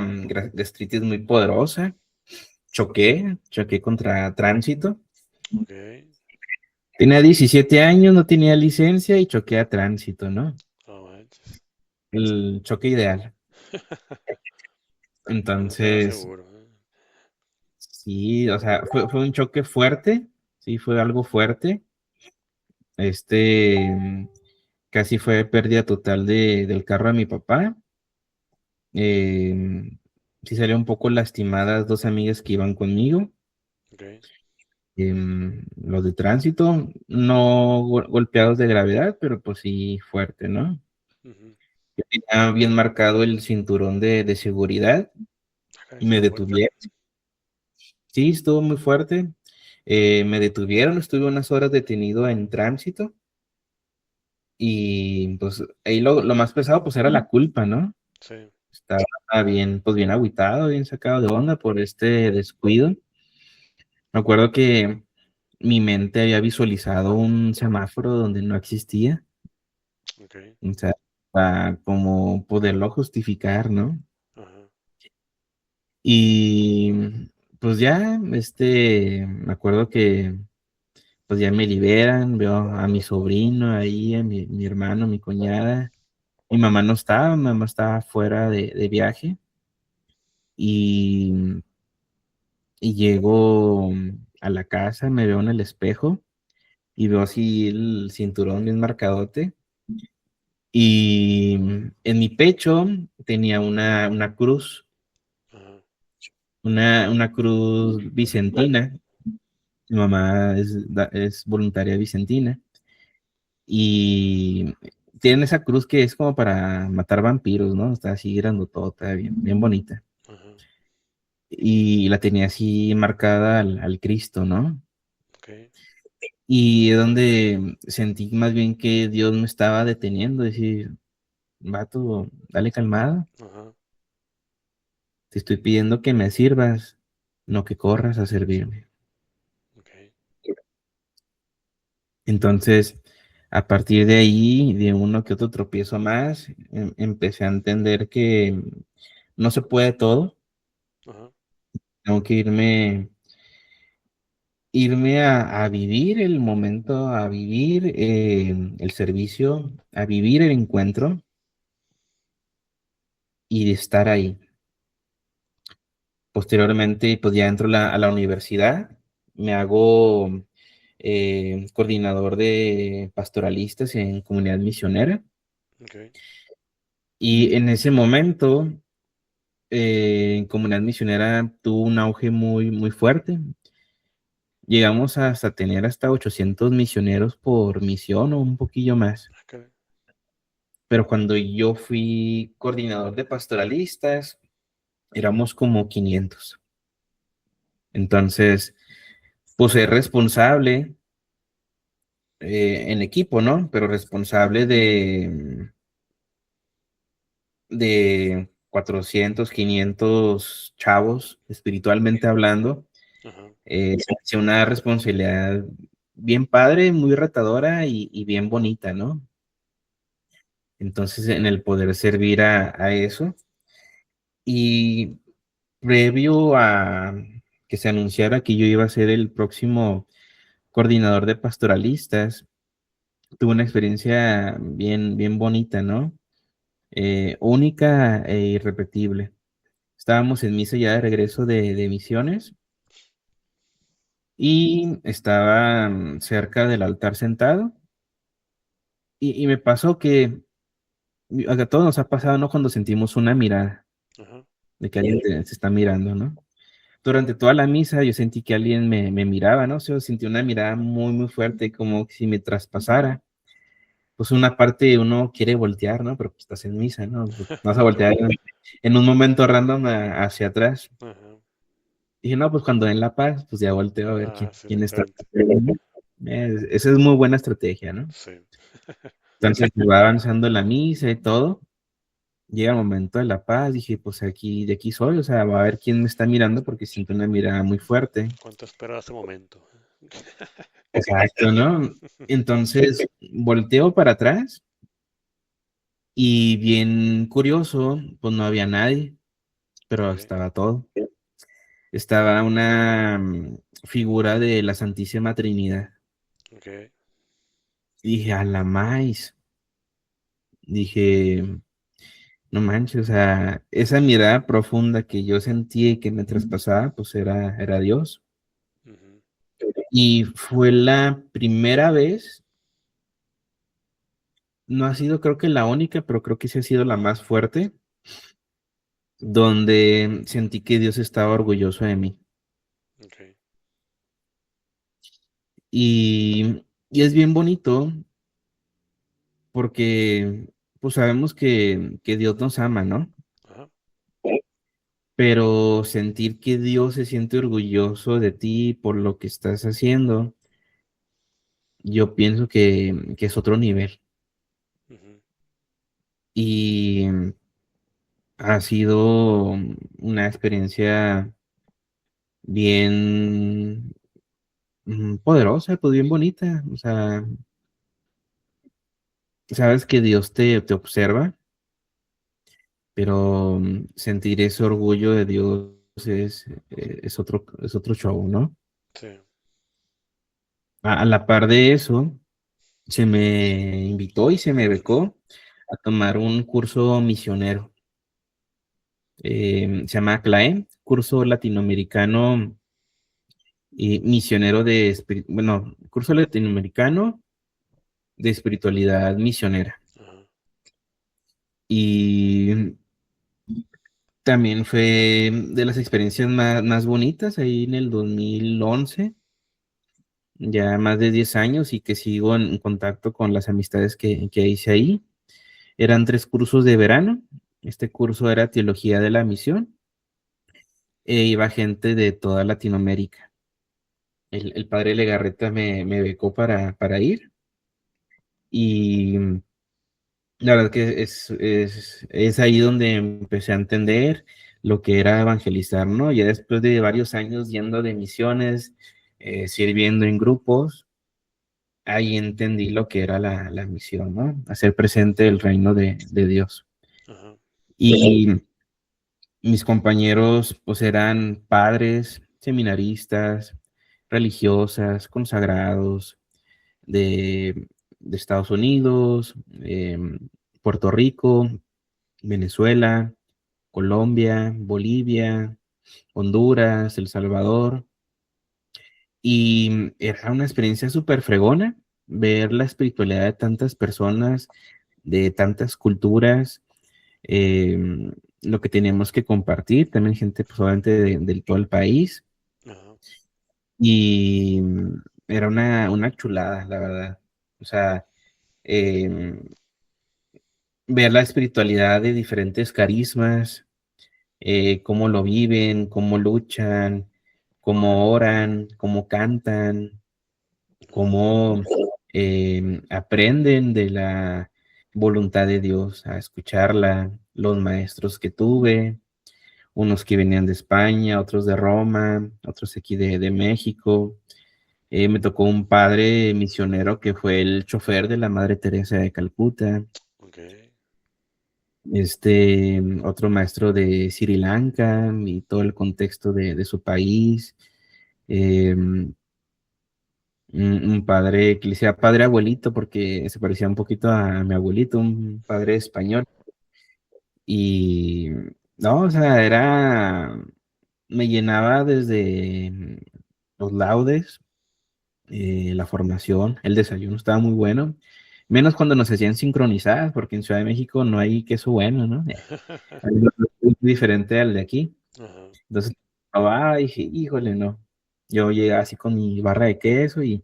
Speaker 3: gastritis muy poderosa, choqué contra tránsito.
Speaker 2: Ok.
Speaker 3: Tenía 17 años, no tenía licencia y choqué a tránsito, ¿no?
Speaker 2: No manches.
Speaker 3: El choque ideal.
Speaker 2: Demasiado
Speaker 3: Entonces,
Speaker 2: seguro.
Speaker 3: sí, o sea, fue un choque fuerte, sí, fue algo fuerte. Este, mm, Casi fue pérdida total del carro de mi papá. Sí salieron un poco lastimadas dos amigas que iban conmigo.
Speaker 2: Ok.
Speaker 3: Los de tránsito, no golpeados de gravedad, pero pues sí fuerte, ¿no?
Speaker 2: Ujú.
Speaker 3: Yo tenía bien marcado el cinturón de seguridad
Speaker 2: Ah, caray,
Speaker 3: y me
Speaker 2: estuvo fuerte.
Speaker 3: detuvieron. Sí, estuvo muy fuerte. Me detuvieron, estuve unas horas detenido en tránsito y pues ahí lo más pesado pues era la culpa, ¿no?
Speaker 2: Sí.
Speaker 3: Estaba bien, pues bien agüitado, bien sacado de onda por este descuido. Me acuerdo que mi mente había visualizado un semáforo donde no existía,
Speaker 2: Ok.
Speaker 3: o sea, para como poderlo justificar, ¿no?
Speaker 2: Ajá.
Speaker 3: Y pues ya, me acuerdo que pues ya me liberan, veo a mi sobrino ahí, a mi hermano, mi cuñada. Mi mamá no estaba, mi mamá estaba fuera de viaje y, y llego a la casa, me veo en el espejo y veo así el cinturón bien marcadote y en mi pecho tenía una cruz,
Speaker 2: Ajá.
Speaker 3: una cruz vicentina. Mi mamá es voluntaria vicentina y tienen esa cruz que es como para matar vampiros, ¿no? Está así grandotota, bien bonita.
Speaker 2: Ajá.
Speaker 3: Y la tenía así marcada al Cristo, ¿no?
Speaker 2: Ok.
Speaker 3: Y es donde sentí más bien que Dios me estaba deteniendo, decir, vato, dale calmado,
Speaker 2: Ajá.
Speaker 3: te estoy pidiendo que me sirvas, no que corras a servirme.
Speaker 2: Ok.
Speaker 3: Entonces, a partir de ahí, de uno que otro tropiezo más, empecé a entender que no se puede todo,
Speaker 2: Ajá.
Speaker 3: tengo que irme irme a vivir el momento, a vivir el servicio, a vivir el encuentro y de estar ahí. Posteriormente, pues ya entro a la universidad, me hago coordinador de pastoralistas en comunidad misionera
Speaker 2: Ok.
Speaker 3: y en ese momento, en comunidad misionera tuvo un auge muy, muy fuerte. Llegamos hasta tener hasta 800 misioneros por misión o un poquillo más.
Speaker 2: Ah, caray.
Speaker 3: Pero cuando yo fui coordinador de pastoralistas, éramos como 500. Entonces, pues ser responsable en equipo, ¿no? Pero responsable de 400, 500 chavos, espiritualmente hablando,
Speaker 2: Ajá.
Speaker 3: es una responsabilidad bien padre, muy retadora y bien bonita, ¿no? Entonces, en el poder servir a eso. Y previo a que se anunciara que yo iba a ser el próximo coordinador de pastoralistas, tuve una experiencia bien, bien bonita, ¿no? Única e irrepetible. Estábamos en misa ya de regreso de misiones y estaba cerca del altar sentado y me pasó que a todos nos ha pasado, ¿no? Cuando sentimos una mirada
Speaker 2: Ajá.
Speaker 3: de que alguien te está mirando, ¿no? Durante toda la misa yo sentí que alguien me miraba, ¿no? O sea, sentí una mirada muy, muy fuerte, como si me traspasara. Pues una parte de uno quiere voltear, ¿no? Pero pues estás en misa, ¿no? Pues, no vas a voltear en un momento random hacia atrás.
Speaker 2: Ajá.
Speaker 3: Dije, no, pues cuando den la paz, pues ya volteo a ver
Speaker 2: Ah,
Speaker 3: quién,
Speaker 2: sí,
Speaker 3: quién está.
Speaker 2: exactamente.
Speaker 3: Esa es muy buena estrategia, ¿no?
Speaker 2: Sí.
Speaker 3: Entonces va avanzando la misa y todo. Llega el momento de la paz, dije, pues aquí, de aquí soy, o sea, va a ver quién me está mirando porque siento una mirada muy fuerte.
Speaker 2: ¿Cuánto esperaba ese momento?
Speaker 3: Exacto, ¿no? Entonces volteo para atrás y bien curioso, pues no había nadie, pero
Speaker 2: Ok.
Speaker 3: estaba todo. Estaba una figura de la Santísima Trinidad.
Speaker 2: Ok.
Speaker 3: Y dije, a la más, dije, no manches, o sea, esa mirada profunda que yo sentí y que me traspasaba, pues era Dios.
Speaker 2: Ujú.
Speaker 3: Y fue la primera vez, no ha sido creo que la única, pero creo que sí ha sido la más fuerte, donde sentí que Dios estaba orgulloso de mí.
Speaker 2: Ok.
Speaker 3: Y es bien bonito porque pues sabemos que Dios nos ama, ¿no?
Speaker 2: Ajá.
Speaker 3: Pero sentir que Dios se siente orgulloso de ti por lo que estás haciendo, yo pienso que es otro nivel.
Speaker 2: Ujú.
Speaker 3: Y ha sido una experiencia bien poderosa, pues bien bonita. O sea, sabes que Dios te observa, pero sentir ese orgullo de Dios es otro show, ¿no?
Speaker 2: Sí.
Speaker 3: A la par de eso, se me invitó y se me becó a tomar un curso misionero. Se llama CLAE, curso latinoamericano y misionero bueno, curso latinoamericano de espiritualidad misionera.
Speaker 2: Ajá.
Speaker 3: Y también fue de las experiencias más bonitas ahí en el 2011, ya más de 10 años y que sigo en contacto con las amistades que hice ahí. Eran 3 cursos de verano. Este curso era Teología de la Misión iba gente de toda Latinoamérica. El padre Legarreta me becó para ir y la verdad que es ahí donde empecé a entender lo que era evangelizar, ¿no? Ya después de varios años yendo de misiones, sirviendo en grupos, ahí entendí lo que era la misión, ¿no? Hacer presente el reino de Dios.
Speaker 2: Ajá.
Speaker 3: Y mis compañeros, pues eran padres, seminaristas, religiosas, consagrados de Estados Unidos, Puerto Rico, Venezuela, Colombia, Bolivia, Honduras, El Salvador. Y era una experiencia súper fregona ver la espiritualidad de tantas personas, de tantas culturas, eh, lo que teníamos que compartir, también gente pues, obviamente de todo el país.
Speaker 2: Ajá.
Speaker 3: Y era una chulada, la verdad. O sea, eh, ver la espiritualidad de diferentes carismas, cómo lo viven, cómo luchan, cómo oran, cómo cantan, cómo aprenden de la voluntad de Dios a escucharla, los maestros que tuve, unos que venían de España, otros de Roma, otros aquí de México. Me tocó un padre misionero que fue el chofer de la Madre Teresa de Calcuta,
Speaker 2: Ok.
Speaker 3: otro maestro de Sri Lanka y todo el contexto de su país. Un padre que le decía padre abuelito porque se parecía un poquito a mi abuelito, un padre español. Y no, o sea, me llenaba desde los laudes, la formación, el desayuno estaba muy bueno, menos cuando nos hacían sincronizadas, porque en Ciudad de México no hay queso bueno, ¿no? Es muy diferente al de aquí.
Speaker 2: Ajá.
Speaker 3: Entonces, dije, híjole, no. Yo llegaba así con mi barra de queso y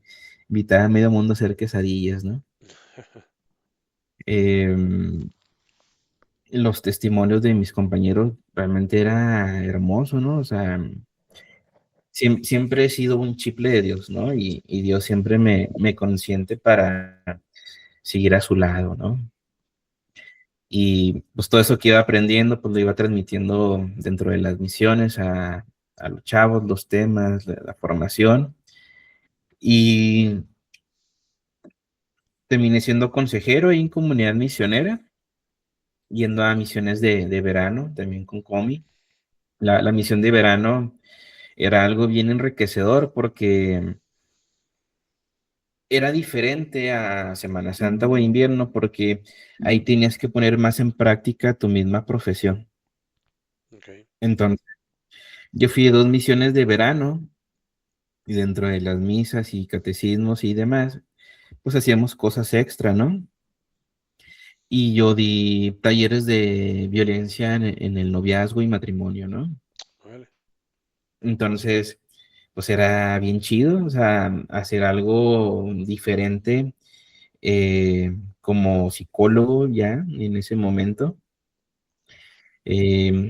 Speaker 3: invitaba a medio mundo a hacer quesadillas, ¿no? Em, los testimonios de mis compañeros realmente era hermoso, ¿no? O sea, siempre he sido un chiple de Dios, ¿no? Y Dios siempre me consiente para seguir a su lado, ¿no? Y pues todo eso que iba aprendiendo, pues lo iba transmitiendo dentro de las misiones a los chavos, los temas, la formación. Y terminé siendo consejero en comunidad misionera, yendo a misiones de verano, también con Comi. La misión de verano era algo bien enriquecedor porque era diferente a Semana Santa o invierno porque ahí tenías que poner más en práctica tu misma profesión.
Speaker 2: Ok.
Speaker 3: Entonces, yo fui a 2 misiones de verano y dentro de las misas y catecismos y demás, pues hacíamos cosas extra, ¿no? Y yo di talleres de violencia en el noviazgo y matrimonio, ¿no?
Speaker 2: Vale.
Speaker 3: Entonces, pues era bien chido, o sea, hacer algo diferente como psicólogo ya en ese momento,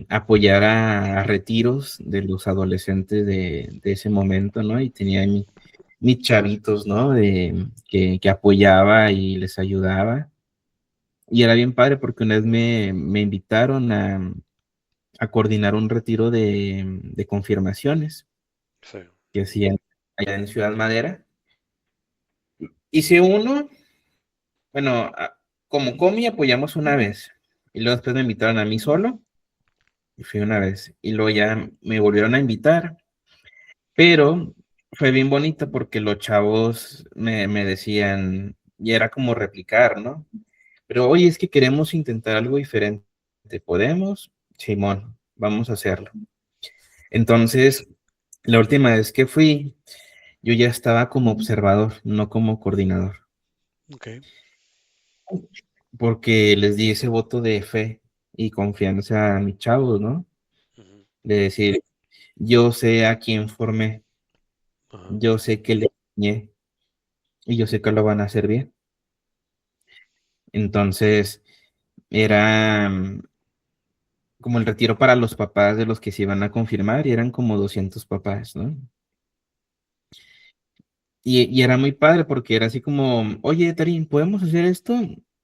Speaker 3: apoyar a retiros de los adolescentes de ese momento, ¿no? Y tenía mis chavitos, ¿no? Que apoyaba y les ayudaba. Y era bien padre porque una vez me invitaron a coordinar un retiro de confirmaciones
Speaker 2: Sí.
Speaker 3: que hacían allá en Ciudad Madera. Hice uno, bueno, como Comi apoyamos una vez y luego después me invitaron a mí solo y fui una vez y luego ya me volvieron a invitar, pero fue bien bonito porque los chavos me decían, y era como replicar, ¿no? Pero oye, es que queremos intentar algo diferente. ¿Podemos? Simón, vamos a hacerlo. Entonces, la última vez que fui, yo ya estaba como observador, no como coordinador,
Speaker 2: Ok.
Speaker 3: porque les di ese voto de fe y confianza a mis chavos, ¿no?
Speaker 2: Ujú.
Speaker 3: De decir, yo sé a quién formé,
Speaker 2: Ajá.
Speaker 3: yo sé que le enseñé y yo sé que lo van a hacer bien. Entonces, era como el retiro para los papás de los que se iban a confirmar y eran como 200 papás, ¿no? Y era muy padre porque era así como, oye, Tarín, ¿podemos hacer esto?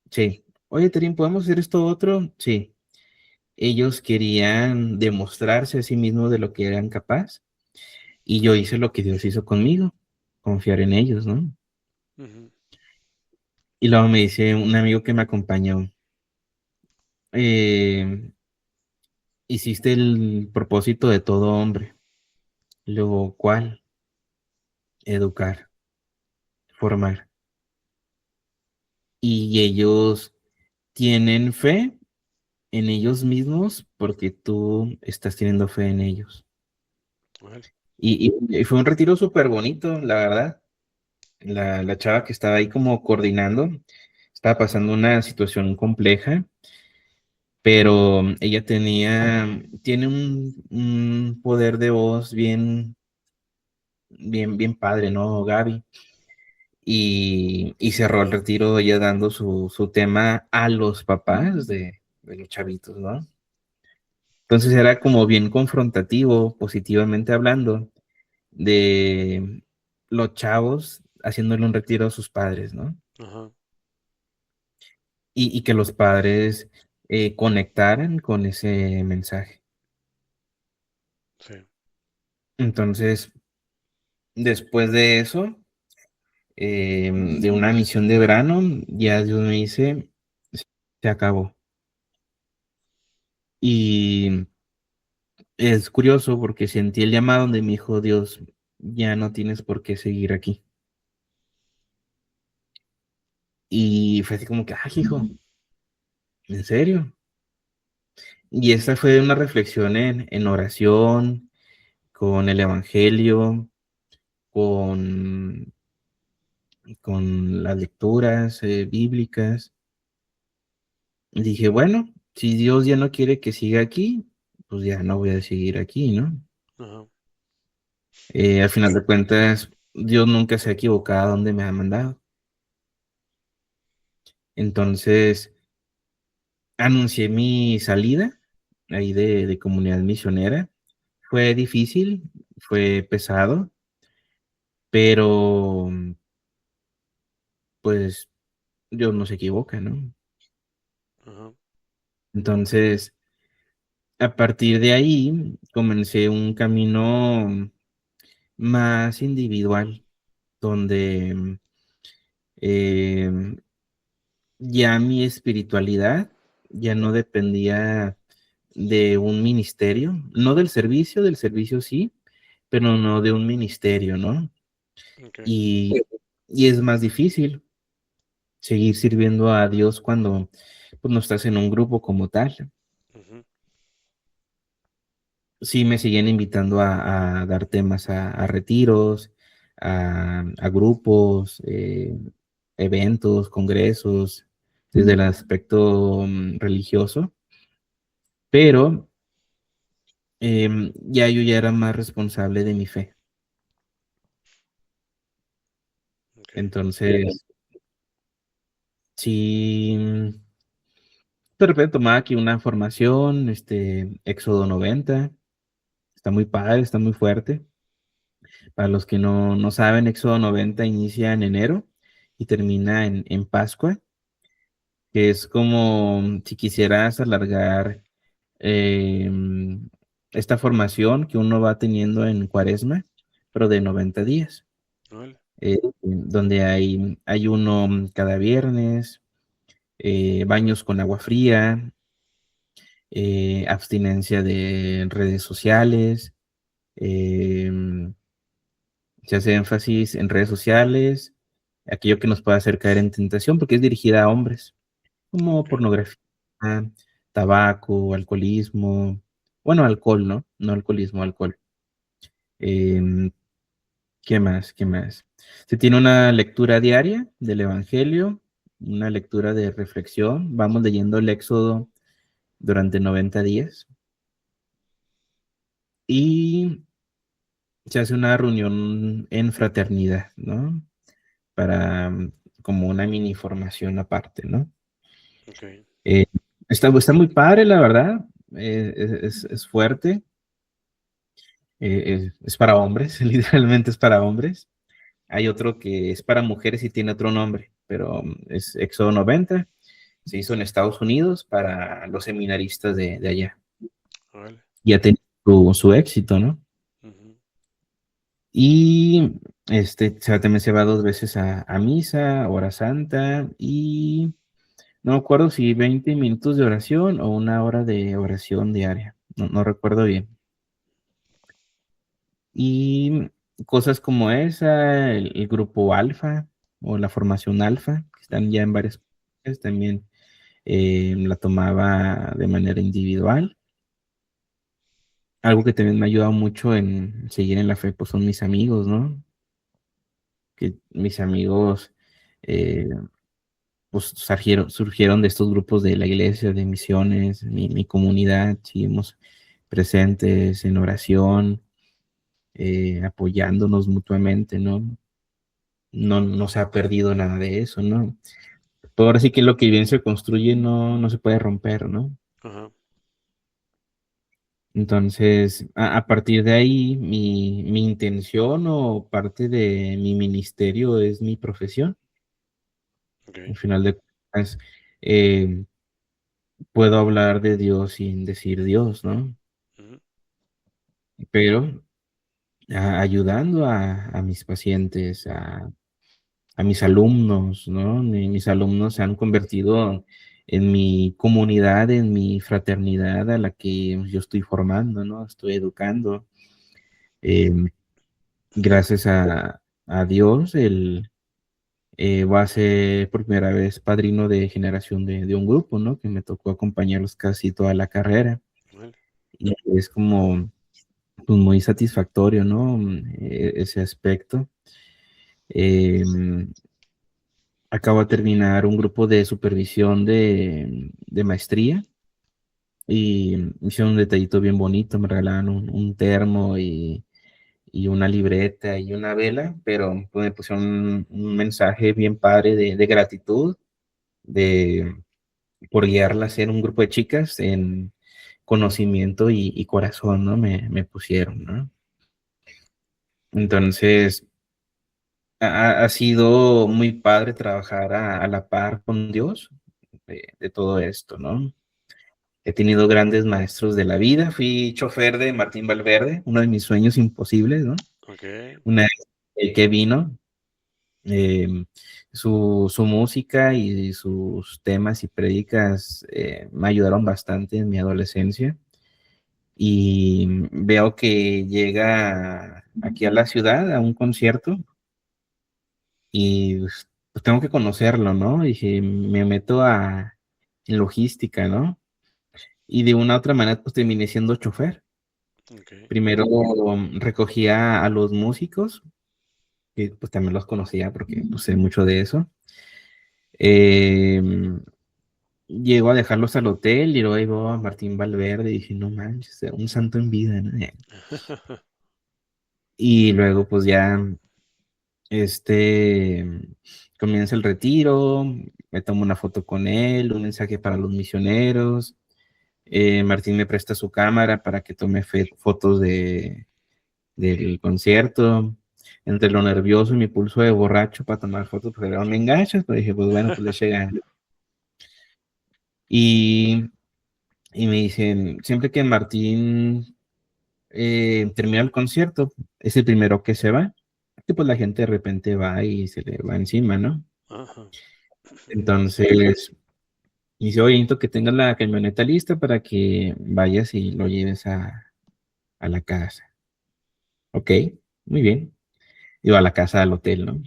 Speaker 3: Sí. Oye, Tarín, ¿podemos hacer esto otro? Sí. Ellos querían demostrarse a sí mismos de lo que eran capaz y yo hice lo que Dios hizo conmigo, confiar en ellos, ¿no?
Speaker 2: Ujú.
Speaker 3: Y luego me dice un amigo que me acompañó, eh, hiciste el propósito de todo hombre. Luego, ¿cuál? educar, formar. Y ellos tienen fe en ellos mismos porque tú estás teniendo fe en ellos.
Speaker 2: Órale.
Speaker 3: Y fue un retiro súper bonito, la verdad. La chava que estaba ahí como coordinando estaba pasando una situación compleja, pero ella tiene un poder de voz bien padre, ¿no, Gaby? Y cerró el retiro ella dando su tema a los papás de los chavitos, ¿no? Entonces era como bien confrontativo, positivamente hablando, de los chavos haciéndole un retiro a sus padres, ¿no?
Speaker 2: Ajá.
Speaker 3: Y que los padres conectaran con ese mensaje.
Speaker 2: Sí.
Speaker 3: Entonces, después de eso, de una misión de verano, ya Dios me dice, se acabó. Y es curioso porque sentí el llamado donde me dijo Dios, ya no tienes por qué seguir aquí. Y fue así como que, ay, hijo, ¿en serio? Y esa fue una reflexión en oración, con el Evangelio, con, con las lecturas bíblicas. Y dije, bueno, si Dios ya no quiere que siga aquí, pues ya no voy a seguir aquí, ¿no?
Speaker 2: Ajá.
Speaker 3: Al final de cuentas, Dios nunca se ha equivocado donde me ha mandado. Entonces, anuncié mi salida ahí de comunidad misionera. Fue difícil, fue pesado, pero pues Dios no se equivoca, ¿no?
Speaker 2: Ajá.
Speaker 3: Entonces, a partir de ahí, comencé un camino más individual, donde eh, ya mi espiritualidad ya no dependía de un ministerio, no del servicio sí, pero no de un ministerio, ¿no?
Speaker 2: Ok.
Speaker 3: Y, y es más difícil seguir sirviendo a Dios cuando pues, no estás en un grupo como tal.
Speaker 2: Ujú.
Speaker 3: Sí me siguen invitando a dar temas a retiros, a grupos, eventos, congresos, desde el aspecto religioso, pero ya yo ya era más responsable de mi fe.
Speaker 2: Ok.
Speaker 3: Entonces, sí, de repente tomaba aquí una formación, Éxodo 90, está muy padre, está muy fuerte. Para los que no saben, Éxodo 90 inicia en enero y termina en Pascua, que es como si quisieras alargar esta formación que uno va teniendo en Cuaresma, pero de 90 días,
Speaker 2: Órale.
Speaker 3: donde hay uno cada viernes, baños con agua fría, abstinencia de redes sociales, se hace énfasis en redes sociales, aquello que nos pueda hacer caer en tentación, porque es dirigida a hombres, como
Speaker 2: Ok.
Speaker 3: pornografía, tabaco, alcoholismo, bueno, alcohol, ¿no? No alcoholismo, alcohol. Em, ¿Qué más? ¿Qué más? Se tiene una lectura diaria del Evangelio, una lectura de reflexión. Vamos leyendo el Éxodo durante 90 días y se hace una reunión en fraternidad, ¿no? Para como una mini formación aparte, ¿no?
Speaker 2: Ok.
Speaker 3: Eh, está muy padre, la verdad. Es fuerte. Es para hombres, literalmente es para hombres. Hay otro que es para mujeres y tiene otro nombre, pero es Éxodo 90. Se hizo en Estados Unidos para los seminaristas de allá.
Speaker 2: Órale.
Speaker 3: Y ha tenido su éxito, ¿no?
Speaker 2: Ujú.
Speaker 3: Y también se va 2 veces a misa, hora santa, y no me acuerdo si 20 minutos de oración o una hora de oración diaria. No recuerdo bien. Y cosas como esa, el grupo Alfa o la formación Alfa, que están ya en varias partes, también la tomaba de manera individual. Algo que también me ha ayudado mucho en seguir en la fe, pues son mis amigos, ¿no? Que mis amigos, eh, pues surgieron de estos grupos de la iglesia, de misiones, mi comunidad, seguimos presentes en oración, apoyándonos mutuamente, ¿no? No se ha perdido nada de eso, ¿no? Pero ahora sí que lo que bien se construye no se puede romper, ¿no?
Speaker 2: Ajá.
Speaker 3: Entonces, a partir de ahí, mi intención o parte de mi ministerio es mi profesión.
Speaker 2: Ok.
Speaker 3: Al final de cuentas, eh, puedo hablar de Dios sin decir Dios, ¿no?
Speaker 2: Ujú.
Speaker 3: Pero ayudando a mis pacientes, a mis alumnos, ¿no? Mis alumnos se han convertido en mi comunidad, en mi fraternidad a la que yo estoy formando, ¿no? Estoy educando. Eh, Gracias a Dios, él va a ser por primera vez padrino de generación de un grupo, ¿no? Que me tocó acompañarlos casi toda la carrera.
Speaker 2: Vale.
Speaker 3: Y es como pues, muy satisfactorio, ¿no? Ese aspecto. Eh, Acabo de terminar un grupo de supervisión de maestría y hicieron un detallito bien bonito, me regalaron un termo y una libreta y una vela, pero pues, me pusieron un mensaje bien padre de gratitud de, por guiarla a ser un grupo de chicas en conocimiento y corazón, ¿no? Me pusieron, ¿no? Entonces, ha sido muy padre trabajar a la par con Dios de todo esto, ¿no? He tenido grandes maestros de la vida. Fui chofer de Martín Valverde, uno de mis sueños imposibles, ¿no?
Speaker 2: Ok.
Speaker 3: Una vez que vino, eh, su música y sus temas y prédicas me ayudaron bastante en mi adolescencia. Y veo que llega aquí a la ciudad a un concierto y pues, tengo que conocerlo, ¿no? Dije, me meto en logística, ¿no? Y de una u otra manera, pues terminé siendo chofer.
Speaker 2: Ok.
Speaker 3: Primero recogía a los músicos, que pues también los conocía porque pues, sé mucho de eso. Eh, Llego a dejarlos al hotel y luego ahí veo a Martín Valverde y dije, no manches, un santo en vida, ¿no? Y luego pues ya, este, comienza el retiro, me tomo una foto con él, un mensaje para los misioneros. Martín me presta su cámara para que tome fotos del concierto. Entre lo nervioso y mi pulso de borracho para tomar fotos, pues era un enganche, pero dije, pues bueno, pues le llega. Y, y me dicen, siempre que Martín termina el concierto, es el primero que se va, que pues la gente de repente va y se le va encima, ¿no?
Speaker 2: Ajá.
Speaker 3: Entonces, dice, oye, necesito que tengas la camioneta lista para que vayas y lo lleves a la casa. Ok, muy bien. Iba a la casa al hotel, ¿no?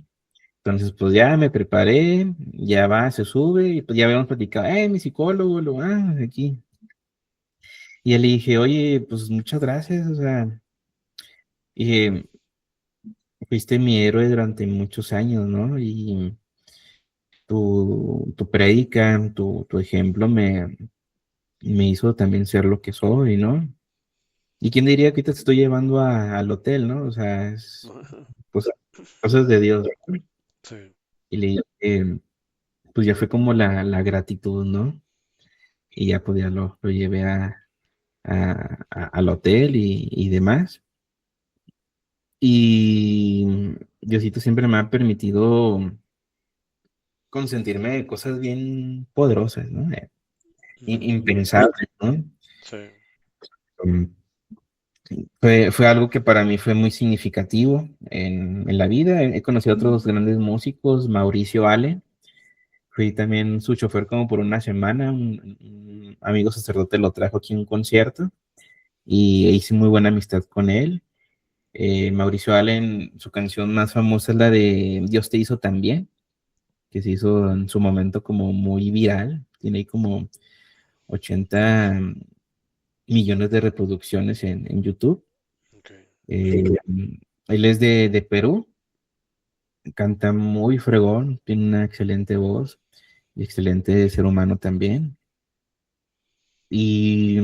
Speaker 3: Entonces, pues ya me preparé, ya va, se sube, y pues ya habíamos platicado, mi psicólogo, aquí. Y ya le dije, oye, pues muchas gracias, o sea, dije, fuiste mi héroe durante muchos años, ¿no? Y tu prédica, tu ejemplo me hizo también ser lo que soy, ¿no? ¿Y quién diría que te estoy llevando al hotel, ¿no? O sea, es pues, cosas de Dios, ¿no?
Speaker 2: Sí.
Speaker 3: Y le dije, pues ya fue como la gratitud, ¿no? Y ya pues ya lo llevé al hotel y demás. Y Diosito siempre me ha permitido consentirme de cosas bien poderosas, ¿no?
Speaker 2: Ujú.
Speaker 3: Impensables, ¿no?
Speaker 2: Sí.
Speaker 3: Um, fue algo que para mí fue muy significativo en la vida. He conocido a otros grandes músicos, Mauricio Ale, fui también su chofer como por una semana, un amigo sacerdote lo trajo aquí a un concierto y hice muy buena amistad con él. Mauricio Allen, su canción más famosa es la de Dios te hizo tan bien, que se hizo en su momento como muy viral. Tiene ahí como 80 millones de reproducciones en YouTube.
Speaker 2: Ok.
Speaker 3: Eh, Él es de Perú, canta muy fregón, tiene una excelente voz y excelente ser humano también. Y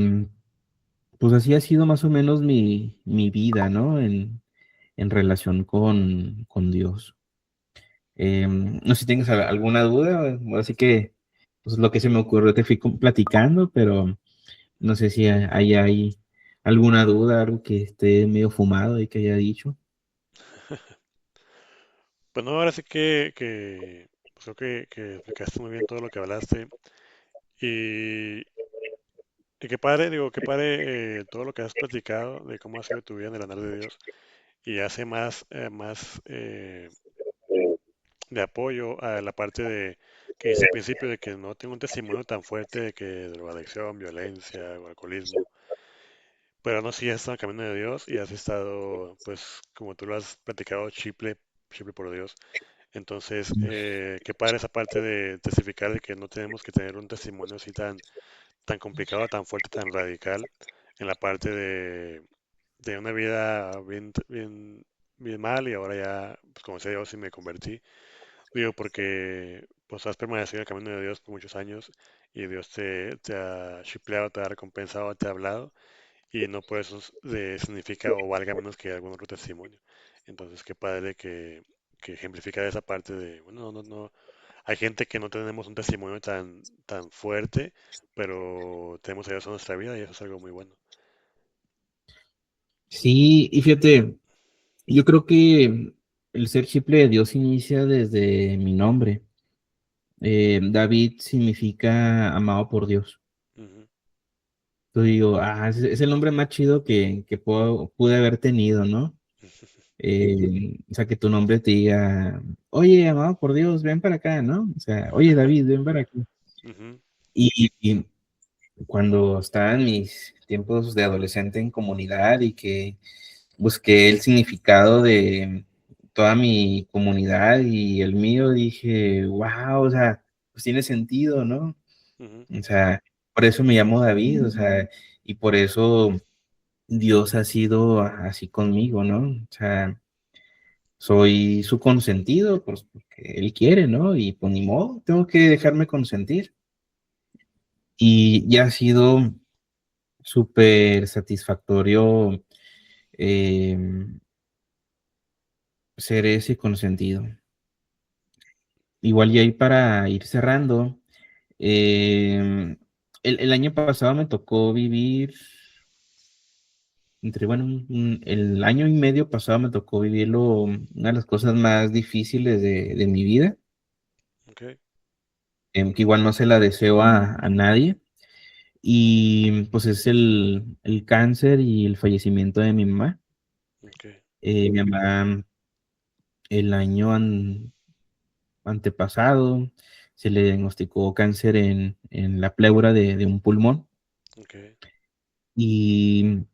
Speaker 3: pues así ha sido más o menos mi vida, ¿no? En relación con Dios. No sé si tengas alguna duda, así que pues lo que se me ocurrió te fui platicando, pero no sé si hay alguna duda, algo que esté medio fumado y que haya dicho.
Speaker 2: Pues no, ahora sí que pues creo que explicaste muy bien todo lo que hablaste. Y, y qué padre, digo, qué padre todo lo que has platicado de cómo ha sido tu vida en el andar de Dios. Y hace más de apoyo a la parte de que dice al principio de que no tengo un testimonio tan fuerte de que drogadicción, violencia o alcoholismo. Pero no, sí has estado en el camino de Dios y has estado, pues, como tú lo has platicado, chiple por Dios. Entonces, qué padre esa parte de testificar de que no tenemos que tener un testimonio así tan complicado, tan fuerte, tan radical en la parte de una vida bien mal y ahora ya, pues como decía yo, sí me convertí. Digo, porque pues has permanecido en el camino de Dios por muchos años y Dios te ha chipleado, te ha recompensado, te ha hablado y no por eso significa o valga menos que algún otro testimonio. Entonces, qué padre que ejemplifica esa parte de, bueno, no, hay gente que no tenemos un testimonio tan fuerte, pero tenemos a Dios en nuestra vida y eso es algo muy bueno.
Speaker 3: Sí, y fíjate, yo creo que el ser chiple de Dios inicia desde mi nombre. David significa amado por Dios.
Speaker 2: Ujú.
Speaker 3: Yo digo, es el nombre más chido que pude haber tenido, ¿no? O sea, que tu nombre te diga, oye, amado por Dios, ven para acá, ¿no? O sea, oye, David, ven para aquí.
Speaker 2: Ujú,
Speaker 3: Y cuando estaba en mis tiempos de adolescente en comunidad y que busqué el significado de toda mi comunidad y el mío, dije, wow, o sea, pues tiene sentido, ¿no?
Speaker 2: ujú.
Speaker 3: O sea, por eso me llamo David, o sea, y por eso Dios ha sido así conmigo, ¿no? O sea, soy su consentido, pues porque Él quiere, ¿no? Y pues ni modo, tengo que dejarme consentir. Y ya ha sido súper satisfactorio eh, ser ese consentido. Igual y ahí para ir cerrando, eh, el año pasado me tocó vivir, bueno, el año y medio pasado me tocó vivirlo, una de las cosas más difíciles de mi vida,
Speaker 2: Ok,
Speaker 3: que igual no se la deseo a nadie, y pues es el cáncer y el fallecimiento de mi mamá.
Speaker 2: ok,
Speaker 3: Mi mamá el año antepasado se le diagnosticó cáncer en la pleura de un pulmón.
Speaker 2: ok,
Speaker 3: Y,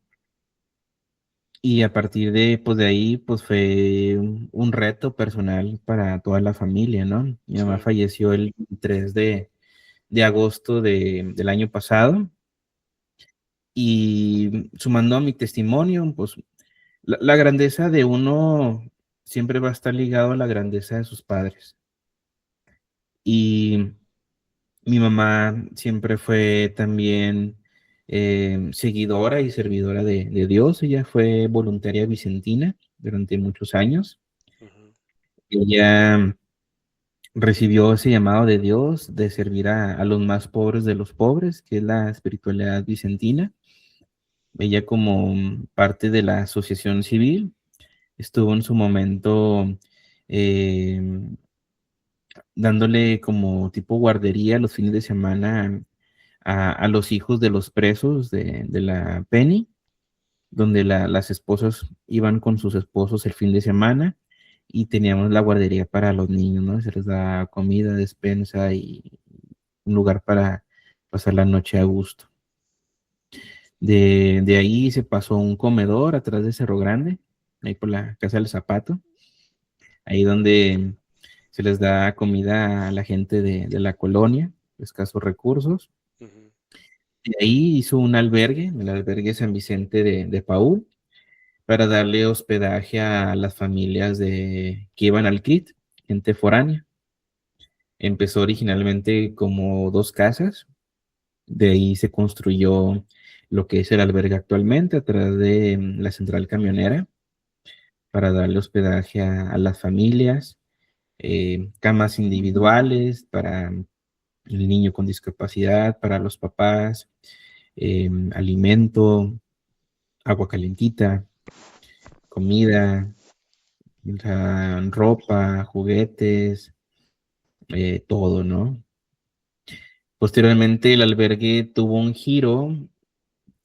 Speaker 3: y a partir de, pues de ahí, pues fue un reto personal para toda la familia, ¿no? Mi mamá
Speaker 2: sí,
Speaker 3: falleció el 3 de agosto del año pasado y sumando a mi testimonio, pues la grandeza de uno siempre va a estar ligado a la grandeza de sus padres. Y mi mamá siempre fue también seguidora y servidora de Dios. Ella fue voluntaria vicentina durante muchos años.
Speaker 2: ujú,
Speaker 3: Ella recibió ese llamado de Dios de servir a los más pobres de los pobres, que es la espiritualidad vicentina. Ella como parte de la asociación civil estuvo en su momento eh, dándole como tipo guardería los fines de semana a los hijos de los presos de la Penny, donde las esposas iban con sus esposos el fin de semana y teníamos la guardería para los niños, ¿no? Se les da comida, despensa y un lugar para pasar la noche a gusto. De ahí se pasó a un comedor atrás de Cerro Grande, ahí por la Casa del Zapato, ahí donde se les da comida a la gente de la colonia, de escasos recursos.
Speaker 2: Ujú.
Speaker 3: Y ahí hizo un albergue, el albergue San Vicente de Paúl, para darle hospedaje a las familias que iban al CRIT, gente foránea. Empezó originalmente como 2 casas, de ahí se construyó lo que es el albergue actualmente a través de la central camionera para darle hospedaje a las familias, camas individuales para el niño con discapacidad, para los papás, alimento, agua calentita, comida, o sea, ropa, juguetes, todo, ¿no? Posteriormente el albergue tuvo un giro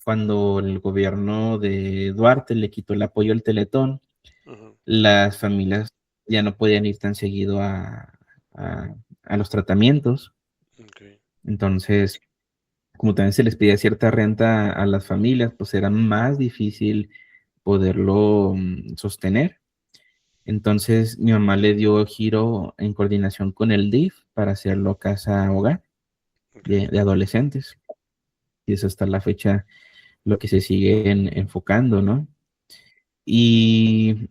Speaker 3: cuando el gobierno de Duarte le quitó el apoyo al Teletón.
Speaker 2: Ujú.
Speaker 3: Las familias ya no podían ir tan seguido a, a los tratamientos.
Speaker 2: Ok.
Speaker 3: Entonces, como también se les pedía cierta renta a las familias, pues era más difícil poderlo sostener. Entonces, mi mamá le dio giro en coordinación con el DIF para hacerlo casa hogar
Speaker 2: Ok.
Speaker 3: de adolescentes. Y eso hasta la fecha lo que se sigue enfocando, ¿no? Y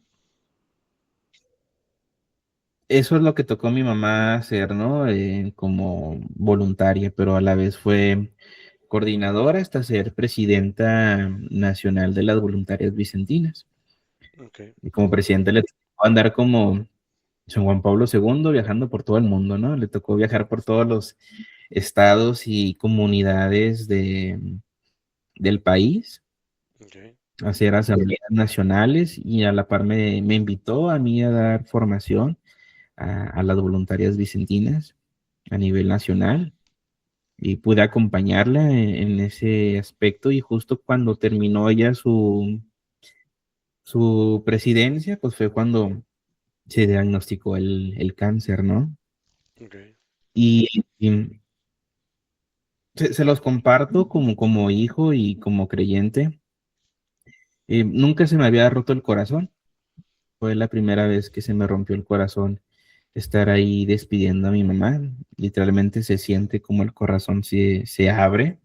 Speaker 3: eso es lo que tocó a mi mamá hacer, ¿no? Como voluntaria, pero a la vez fue coordinadora hasta ser presidenta nacional de las voluntarias vicentinas.
Speaker 2: Ok.
Speaker 3: Y como presidente le tocó andar como San Juan Pablo II viajando por todo el mundo, ¿no? Le tocó viajar por todos los estados y comunidades del país,
Speaker 2: Ok.
Speaker 3: hacer asambleas nacionales y a la par me invitó a mí a dar formación a las voluntarias vicentinas a nivel nacional y pude acompañarla en ese aspecto y justo cuando terminó ella su presidencia, pues fue cuando se diagnosticó el cáncer, ¿no?
Speaker 2: Ok.
Speaker 3: Y se los comparto como hijo y como creyente. Nunca se me había roto el corazón. Fue la primera vez que se me rompió el corazón estar ahí despidiendo a mi mamá. Literalmente se siente como el corazón se abre.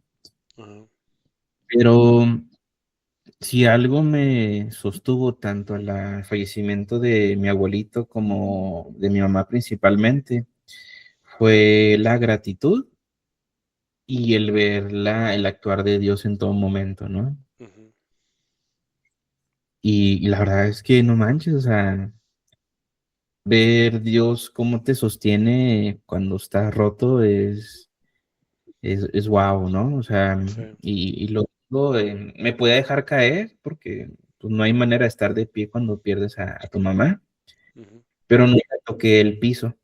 Speaker 2: Ajá.
Speaker 3: Pero si algo me sostuvo tanto al fallecimiento de mi abuelito como de mi mamá principalmente, fue la gratitud y el ver el actuar de Dios en todo momento, ¿no?
Speaker 2: Ujú.
Speaker 3: Y la verdad es que no manches, o sea, ver Dios cómo te sostiene cuando estás roto es wow, ¿no? O sea,
Speaker 2: Sí.
Speaker 3: y luego me puede dejar caer porque pues, no hay manera de estar de pie cuando pierdes a tu mamá,
Speaker 2: Ujú.
Speaker 3: pero nunca toqué el piso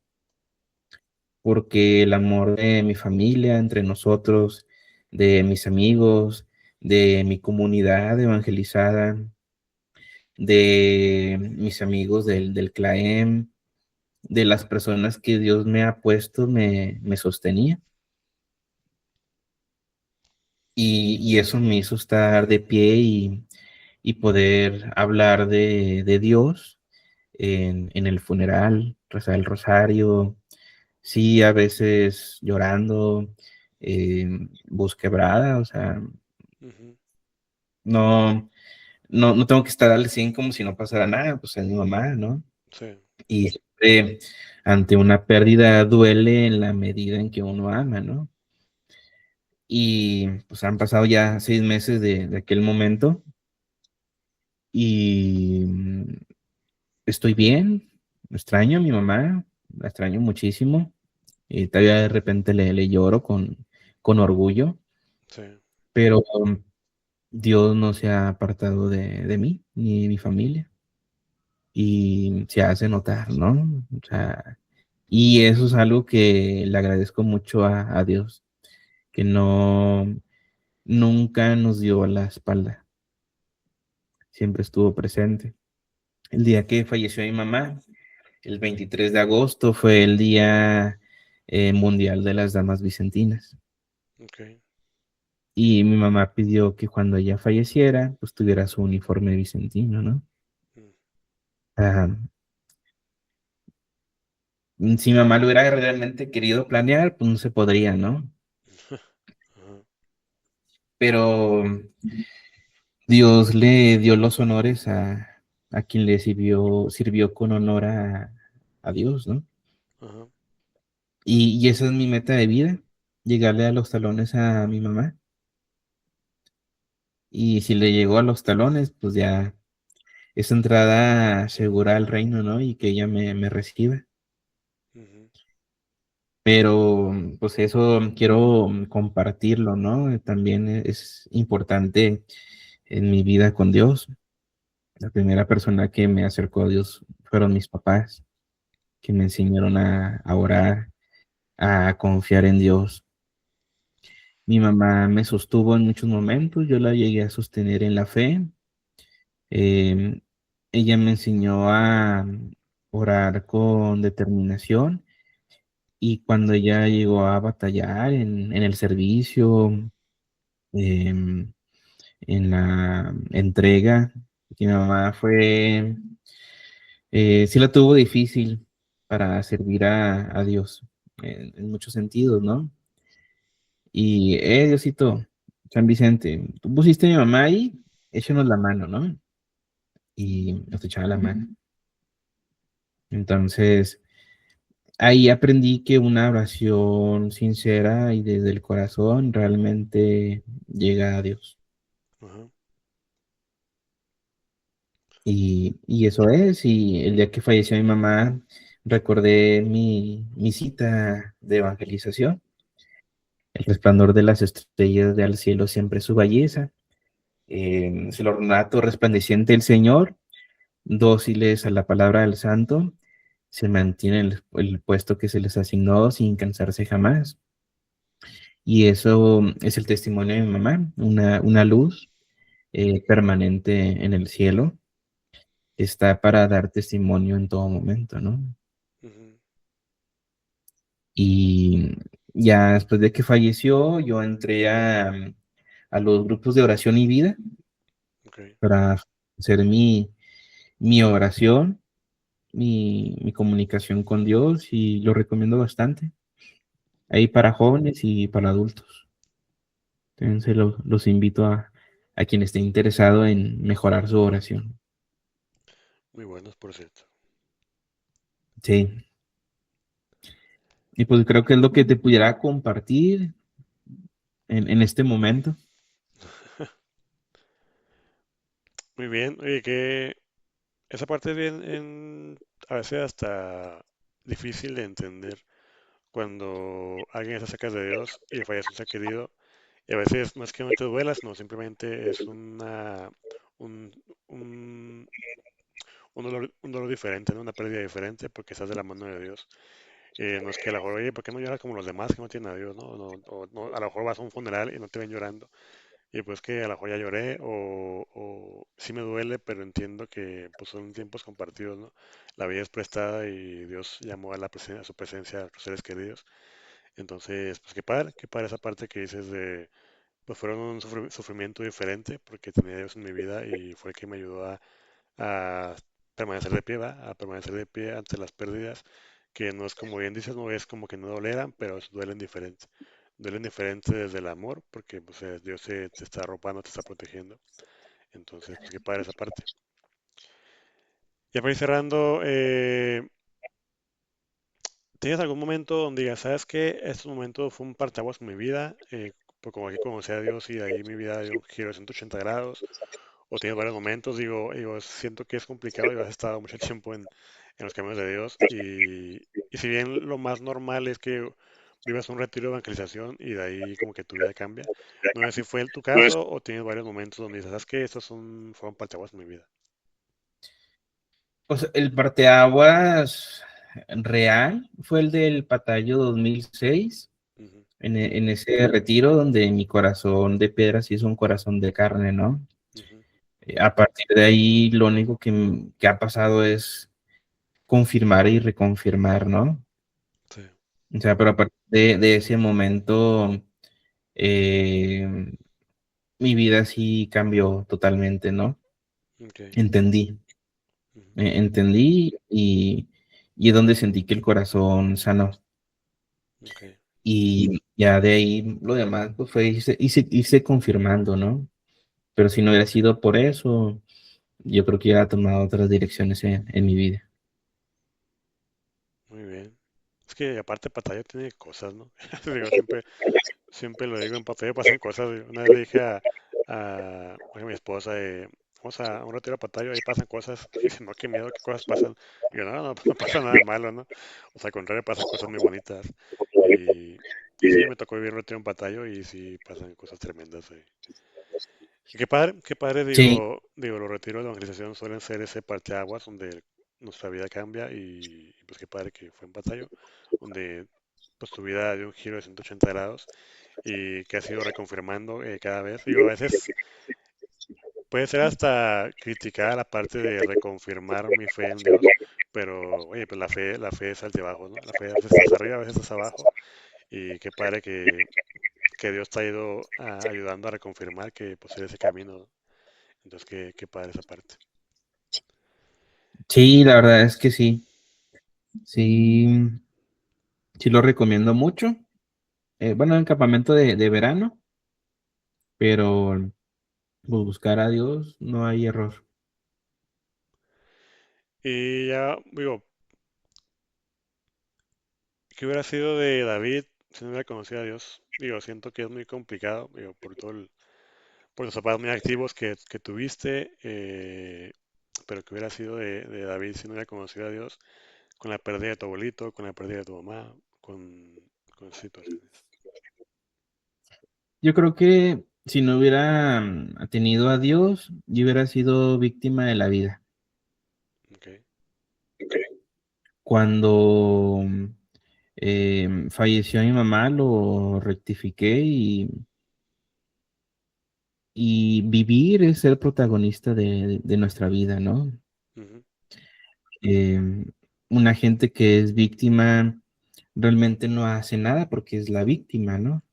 Speaker 3: porque el amor de mi familia, entre nosotros, de mis amigos, de mi comunidad evangelizada, de mis amigos del CLAEM, de las personas que Dios me ha puesto, me sostenía. Y eso me hizo estar de pie y poder hablar de Dios en el funeral, rezar el rosario, sí, a veces llorando, voz quebrada, o sea,
Speaker 2: Ujú.
Speaker 3: no, no tengo que estar al 100 como si no pasara nada, pues es mi mamá, ¿no?
Speaker 2: Sí.
Speaker 3: Y siempre ante una pérdida duele en la medida en que uno ama, ¿no? Y pues han pasado ya 6 meses de aquel momento y estoy bien, extraño a mi mamá, la extraño muchísimo y todavía de repente le lloro con orgullo,
Speaker 2: Sí.
Speaker 3: pero Dios no se ha apartado de mí ni de mi familia y se hace notar, ¿no? O sea, y eso es algo que le agradezco mucho a Dios, que nunca nos dio la espalda, siempre estuvo presente. El día que falleció mi mamá, el 23 de agosto, fue el Día Mundial de las Damas Vicentinas.
Speaker 2: Ok.
Speaker 3: Y mi mamá pidió que cuando ella falleciera, pues tuviera su uniforme vicentino, ¿no?
Speaker 2: Mm.
Speaker 3: Ah, si mi mamá lo hubiera realmente querido planear, pues no se podría, ¿no?
Speaker 2: Ajá,
Speaker 3: Pero Dios le dio los honores a quien le sirvió con honor a Dios, ¿no?
Speaker 2: ajá,
Speaker 3: Y esa es mi meta de vida, llegarle a los talones a mi mamá. Y si le llegó a los talones, pues ya es entrada segura al reino, ¿no? Y que ella me reciba.
Speaker 2: ujú,
Speaker 3: Pero pues eso quiero compartirlo, ¿no? También es importante en mi vida con Dios. La primera persona que me acercó a Dios fueron mis papás, que me enseñaron a orar, a confiar en Dios. Mi mamá me sostuvo en muchos momentos, yo la llegué a sostener en la fe. Em, Ella me enseñó a orar con determinación y cuando ella llegó a batallar en el servicio, em, en la entrega, mi mamá sí la tuvo difícil para servir a Dios en muchos sentidos, ¿no? Y, Diosito, San Vicente, tú pusiste a mi mamá ahí, échanos la mano, ¿no? Y nos echaba la mano. Entonces, ahí aprendí que una oración sincera y desde el corazón realmente llega a Dios.
Speaker 2: ajá.
Speaker 3: Y eso es, y el día que falleció mi mamá, recordé mi cita de evangelización. El resplandor de las estrellas del cielo siempre su belleza. Es el ornato resplandeciente del Señor, dóciles a la palabra del Santo, se mantiene el puesto que se les asignó sin cansarse jamás. Y eso es el testimonio de mi mamá, una luz permanente en el cielo, está para dar testimonio en todo momento, ¿no?
Speaker 2: Ujú,
Speaker 3: Y ya después de que falleció, yo entré a los grupos de oración y vida
Speaker 2: ok,
Speaker 3: para hacer mi oración, mi comunicación con Dios y lo recomiendo bastante. Ahí para jóvenes y para adultos. Entonces los invito a quien esté interesado en mejorar su oración.
Speaker 2: muy buenos, por cierto.
Speaker 3: Sí. Y pues creo que es lo que te pudiera compartir en este momento.
Speaker 2: Muy bien, oye, que esa parte es bien, a veces hasta difícil de entender cuando alguien está cerca de Dios y fallece un ser querido. Y a veces no es que no te duela, sino simplemente es un, un, un dolor diferente, ¿no? Una pérdida diferente porque estás de la mano de Dios. No es que a lo mejor, oye, ¿por qué no lloras como los demás que no tienen a Dios, ¿no? A lo mejor vas a un funeral y no te ven llorando. Y pues que a lo mejor ya lloré o sí me duele, pero entiendo que pues son tiempos compartidos, ¿no? La vida es prestada y Dios llamó a a su presencia a tus seres queridos. Entonces, pues qué padre esa parte que dices de, pues fueron un sufrimiento diferente porque tenía a Dios en mi vida y fue el que me ayudó a permanecer de pie, ¿va? A permanecer de pie ante las pérdidas, que no es como bien dices, no es como que no doleran, pero duelen diferente. Duelen diferente desde el amor, porque pues, Dios te está arropando, te está protegiendo. Entonces, pues qué padre esa parte. Ya para ir cerrando, ¿tienes algún momento donde digas, sabes que este momento fue un parteaguas en mi vida? Pues como aquí conocí a Dios y de ahí mi vida dio un giro de 180 grados. O tienes varios momentos, siento que es complicado y has estado mucho tiempo en los caminos de Dios y si bien lo más normal es que vivas un retiro de evangelización y de ahí como que tu vida cambia, no sé si fue tu caso o tienes varios momentos donde dices, ¿sabes qué? Fueron parteaguas en mi vida.
Speaker 3: Pues el parteaguas real fue el del Patayo 2006,
Speaker 2: Ujú,
Speaker 3: en ese retiro donde mi corazón de piedra sí es un corazón de carne, ¿no?
Speaker 2: ujú,
Speaker 3: A partir de ahí lo único que ha pasado es confirmar y reconfirmar, ¿no?
Speaker 2: sí,
Speaker 3: O sea, pero a partir de ese momento eh, mi vida sí cambió totalmente, ¿no?
Speaker 2: ok,
Speaker 3: Entendí.
Speaker 2: Ujú.
Speaker 3: Entendí y es donde sentí que el corazón sanó.
Speaker 2: Ok,
Speaker 3: Y ya de ahí lo demás pues fue irse confirmando, ¿no? Pero si no hubiera sido por eso, yo creo que hubiera tomado otras direcciones en mi vida.
Speaker 2: muy bien. Es que aparte Pattaya tiene cosas, ¿no? Digo, siempre lo digo, en Pattaya pasan cosas. Una vez le dije a mi esposa, vamos a un retiro a Pattaya, ahí pasan cosas. Y dice, no, qué miedo, qué cosas pasan. Y yo, no, no, no pasa nada malo, ¿no? O sea, al contrario, pasan cosas muy bonitas. Y sí, me tocó vivir un retiro en Pattaya y sí pasan cosas tremendas. Y qué padre,
Speaker 3: Sí,
Speaker 2: los retiros de evangelización suelen ser ese parteaguas donde nuestra vida cambia y pues qué padre que fue en Pattaya, donde pues tu vida dio un giro de 180 grados y que has ido reconfirmando cada vez. Digo, a veces puede ser hasta criticar la parte de reconfirmar mi fe en Dios, pero oye, pues la fe es altibajos, ¿no? La fe a veces estás arriba, a veces estás abajo y qué padre que Dios te ha ido ayudando a reconfirmar que pues eres ese camino, ¿no? Entonces, qué padre esa parte.
Speaker 3: sí, la verdad es que sí. Sí, sí lo recomiendo mucho. Bueno, en campamento de verano, pero pues, buscar a Dios no hay error.
Speaker 2: Y ya, digo, ¿qué hubiera sido de David si no hubiera conocido a Dios? Digo, siento que es muy complicado, digo, por los papás muy activos que tuviste, pero ¿qué hubiera sido de David si no hubiera conocido a Dios con la pérdida de tu abuelito, con la pérdida de tu mamá, con esas situaciones?
Speaker 3: Yo creo que si no hubiera tenido a Dios, yo hubiera sido víctima de la vida.
Speaker 2: Ok,
Speaker 3: Cuando falleció mi mamá, lo rectifiqué y vivir es ser protagonista de nuestra vida, ¿no?
Speaker 2: ujú,
Speaker 3: Em, una gente que es víctima realmente no hace nada porque es la víctima, ¿no?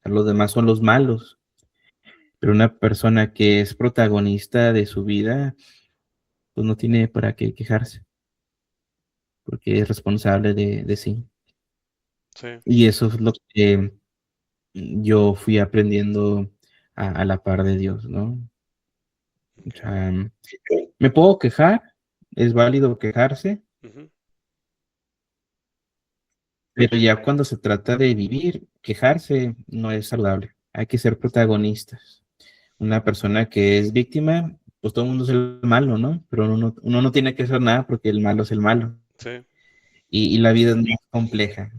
Speaker 3: Los demás son los malos, pero una persona que es protagonista de su vida, pues no tiene para qué quejarse, porque es responsable de sí.
Speaker 2: sí,
Speaker 3: Y eso es lo que yo fui aprendiendo a la par de Dios, ¿no? O
Speaker 2: ok,
Speaker 3: sea, me puedo quejar, es válido quejarse,
Speaker 2: ujú,
Speaker 3: pero ya cuando se trata de vivir, quejarse no es saludable. Hay que ser protagonistas. Una persona que es víctima, pues todo el mundo es el malo, ¿no? Pero uno no tiene que hacer nada porque el malo es el malo.
Speaker 2: sí,
Speaker 3: Y la vida es más compleja.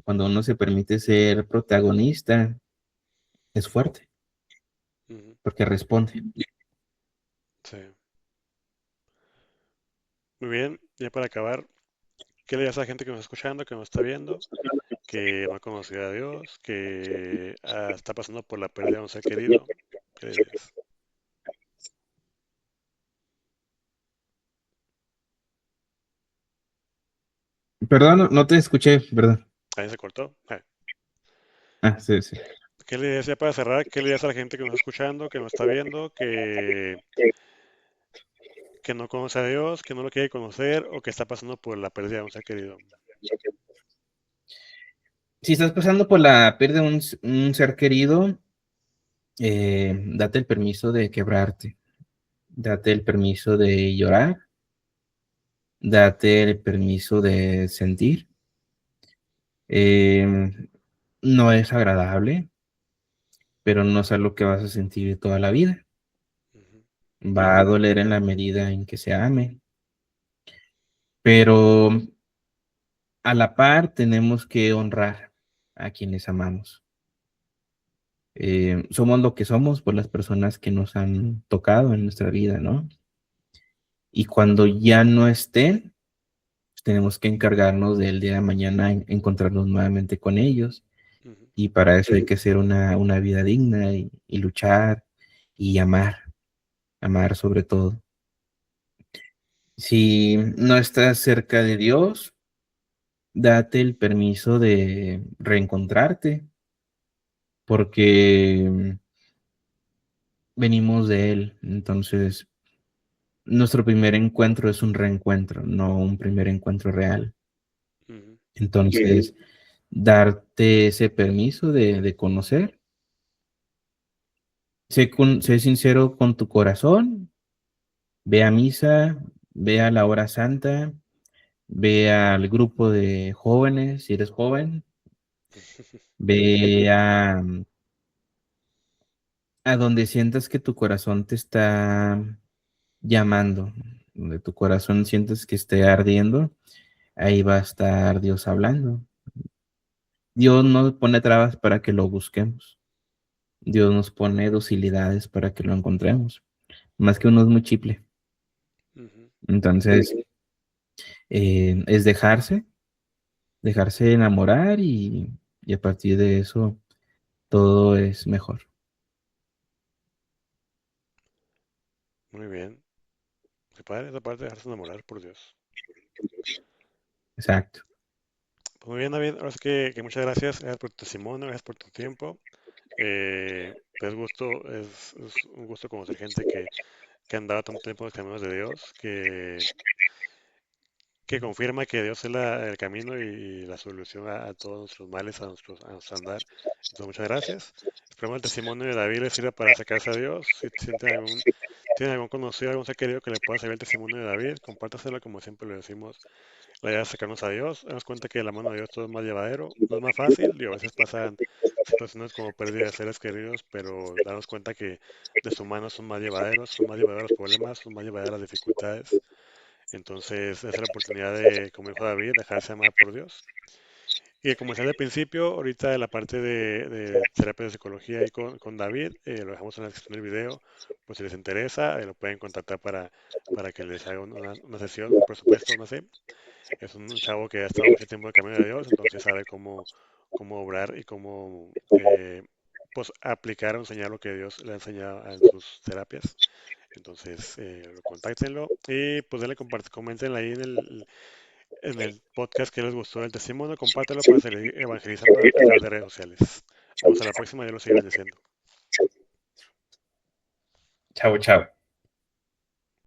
Speaker 3: Cuando uno se permite ser protagonista, es fuerte,
Speaker 2: ujú,
Speaker 3: porque responde.
Speaker 2: sí. Muy bien, ya para acabar, ¿qué le dices a la gente que nos está escuchando, que nos está viendo, que no ha conocido a Dios, que está pasando por la pérdida de un ser querido? ¿Qué le dirías?
Speaker 3: Perdón, no te escuché, perdón.
Speaker 2: Ahí se cortó.
Speaker 3: Ah, sí, sí.
Speaker 2: ¿Qué le decía para cerrar? ¿Qué le dirías a la gente que nos está escuchando, que nos está viendo, que no conoce a Dios, que no lo quiere conocer o que está pasando por la pérdida de un ser querido?
Speaker 3: Si estás pasando por la pérdida de un ser querido, date el permiso de quebrarte, date el permiso de llorar, date el permiso de sentir. Eh, no es agradable, pero no es algo que vas a sentir toda la vida.
Speaker 2: Ujú,
Speaker 3: Va a doler en la medida en que se ame, pero a la par tenemos que honrar a quienes amamos. Somos lo que somos por las personas que nos han tocado en nuestra vida, ¿no? Y cuando ya no estén, pues tenemos que encargarnos del día de mañana encontrarnos nuevamente con ellos.
Speaker 2: ujú,
Speaker 3: Y para eso hay que hacer una vida digna y luchar y amar sobre todo. Si no estás cerca de Dios, date el permiso de reencontrarte, porque venimos de Él. Entonces, nuestro primer encuentro es un reencuentro, no un primer encuentro real.
Speaker 2: Ujú.
Speaker 3: Entonces, darte ese permiso de conocer, sé sincero con tu corazón, ve a misa, ve a la hora santa, ve al grupo de jóvenes, si eres joven, ve a donde sientas que tu corazón te está llamando, donde tu corazón sientes que esté ardiendo, ahí va a estar Dios hablando. Dios no pone trabas para que lo busquemos. Dios nos pone docilidades para que lo encontremos. Más que uno es muy chiple.
Speaker 2: Ujú.
Speaker 3: Entonces, es dejarse enamorar y a partir de eso todo es mejor.
Speaker 2: Muy bien. Qué padre esa parte de dejarse enamorar, por Dios.
Speaker 3: Exacto.
Speaker 2: Pues muy bien, David. Ahora sí que muchas gracias. Gracias por tu testimonio, gracias por tu tiempo. Pues es un gusto conocer gente que andaba tanto tiempo en los caminos de Dios, que confirma que Dios es el camino y la solución a todos nuestros males, a nuestro andar. Entonces, muchas gracias. Esperamos el testimonio de David les sirva para acercarse a Dios. Si tienen algún conocido, algún ser querido que le pueda servir el testimonio de David, compártaselo como siempre le decimos. La idea es acercarnos a Dios, darnos cuenta que de la mano de Dios todo es más llevadero, no es más fácil, digo, a veces pasan situaciones como pérdida de seres queridos, pero darnos cuenta que de su mano son más llevaderos los problemas, son más llevaderas las dificultades. Entonces, esa es la oportunidad de, como dijo David, dejarse amar por Dios. Y como decía al principio, ahorita la parte de terapia de psicología ahí con David, lo dejamos en la descripción del video, pues si les interesa, lo pueden contactar para que les haga una sesión, un presupuesto, no sé. Es un chavo que ha estado mucho tiempo en el camino de Dios, entonces sabe cómo obrar y cómo pues aplicar o enseñar lo que Dios le ha enseñado en sus terapias. Entonces, contáctenlo y pues denle comenten ahí en el podcast que les gustó el testimonio, compártelo para seguir evangelizando a través de redes sociales. Nos vemos a la próxima y Dios los siga bendiciendo.
Speaker 3: Chao, chao.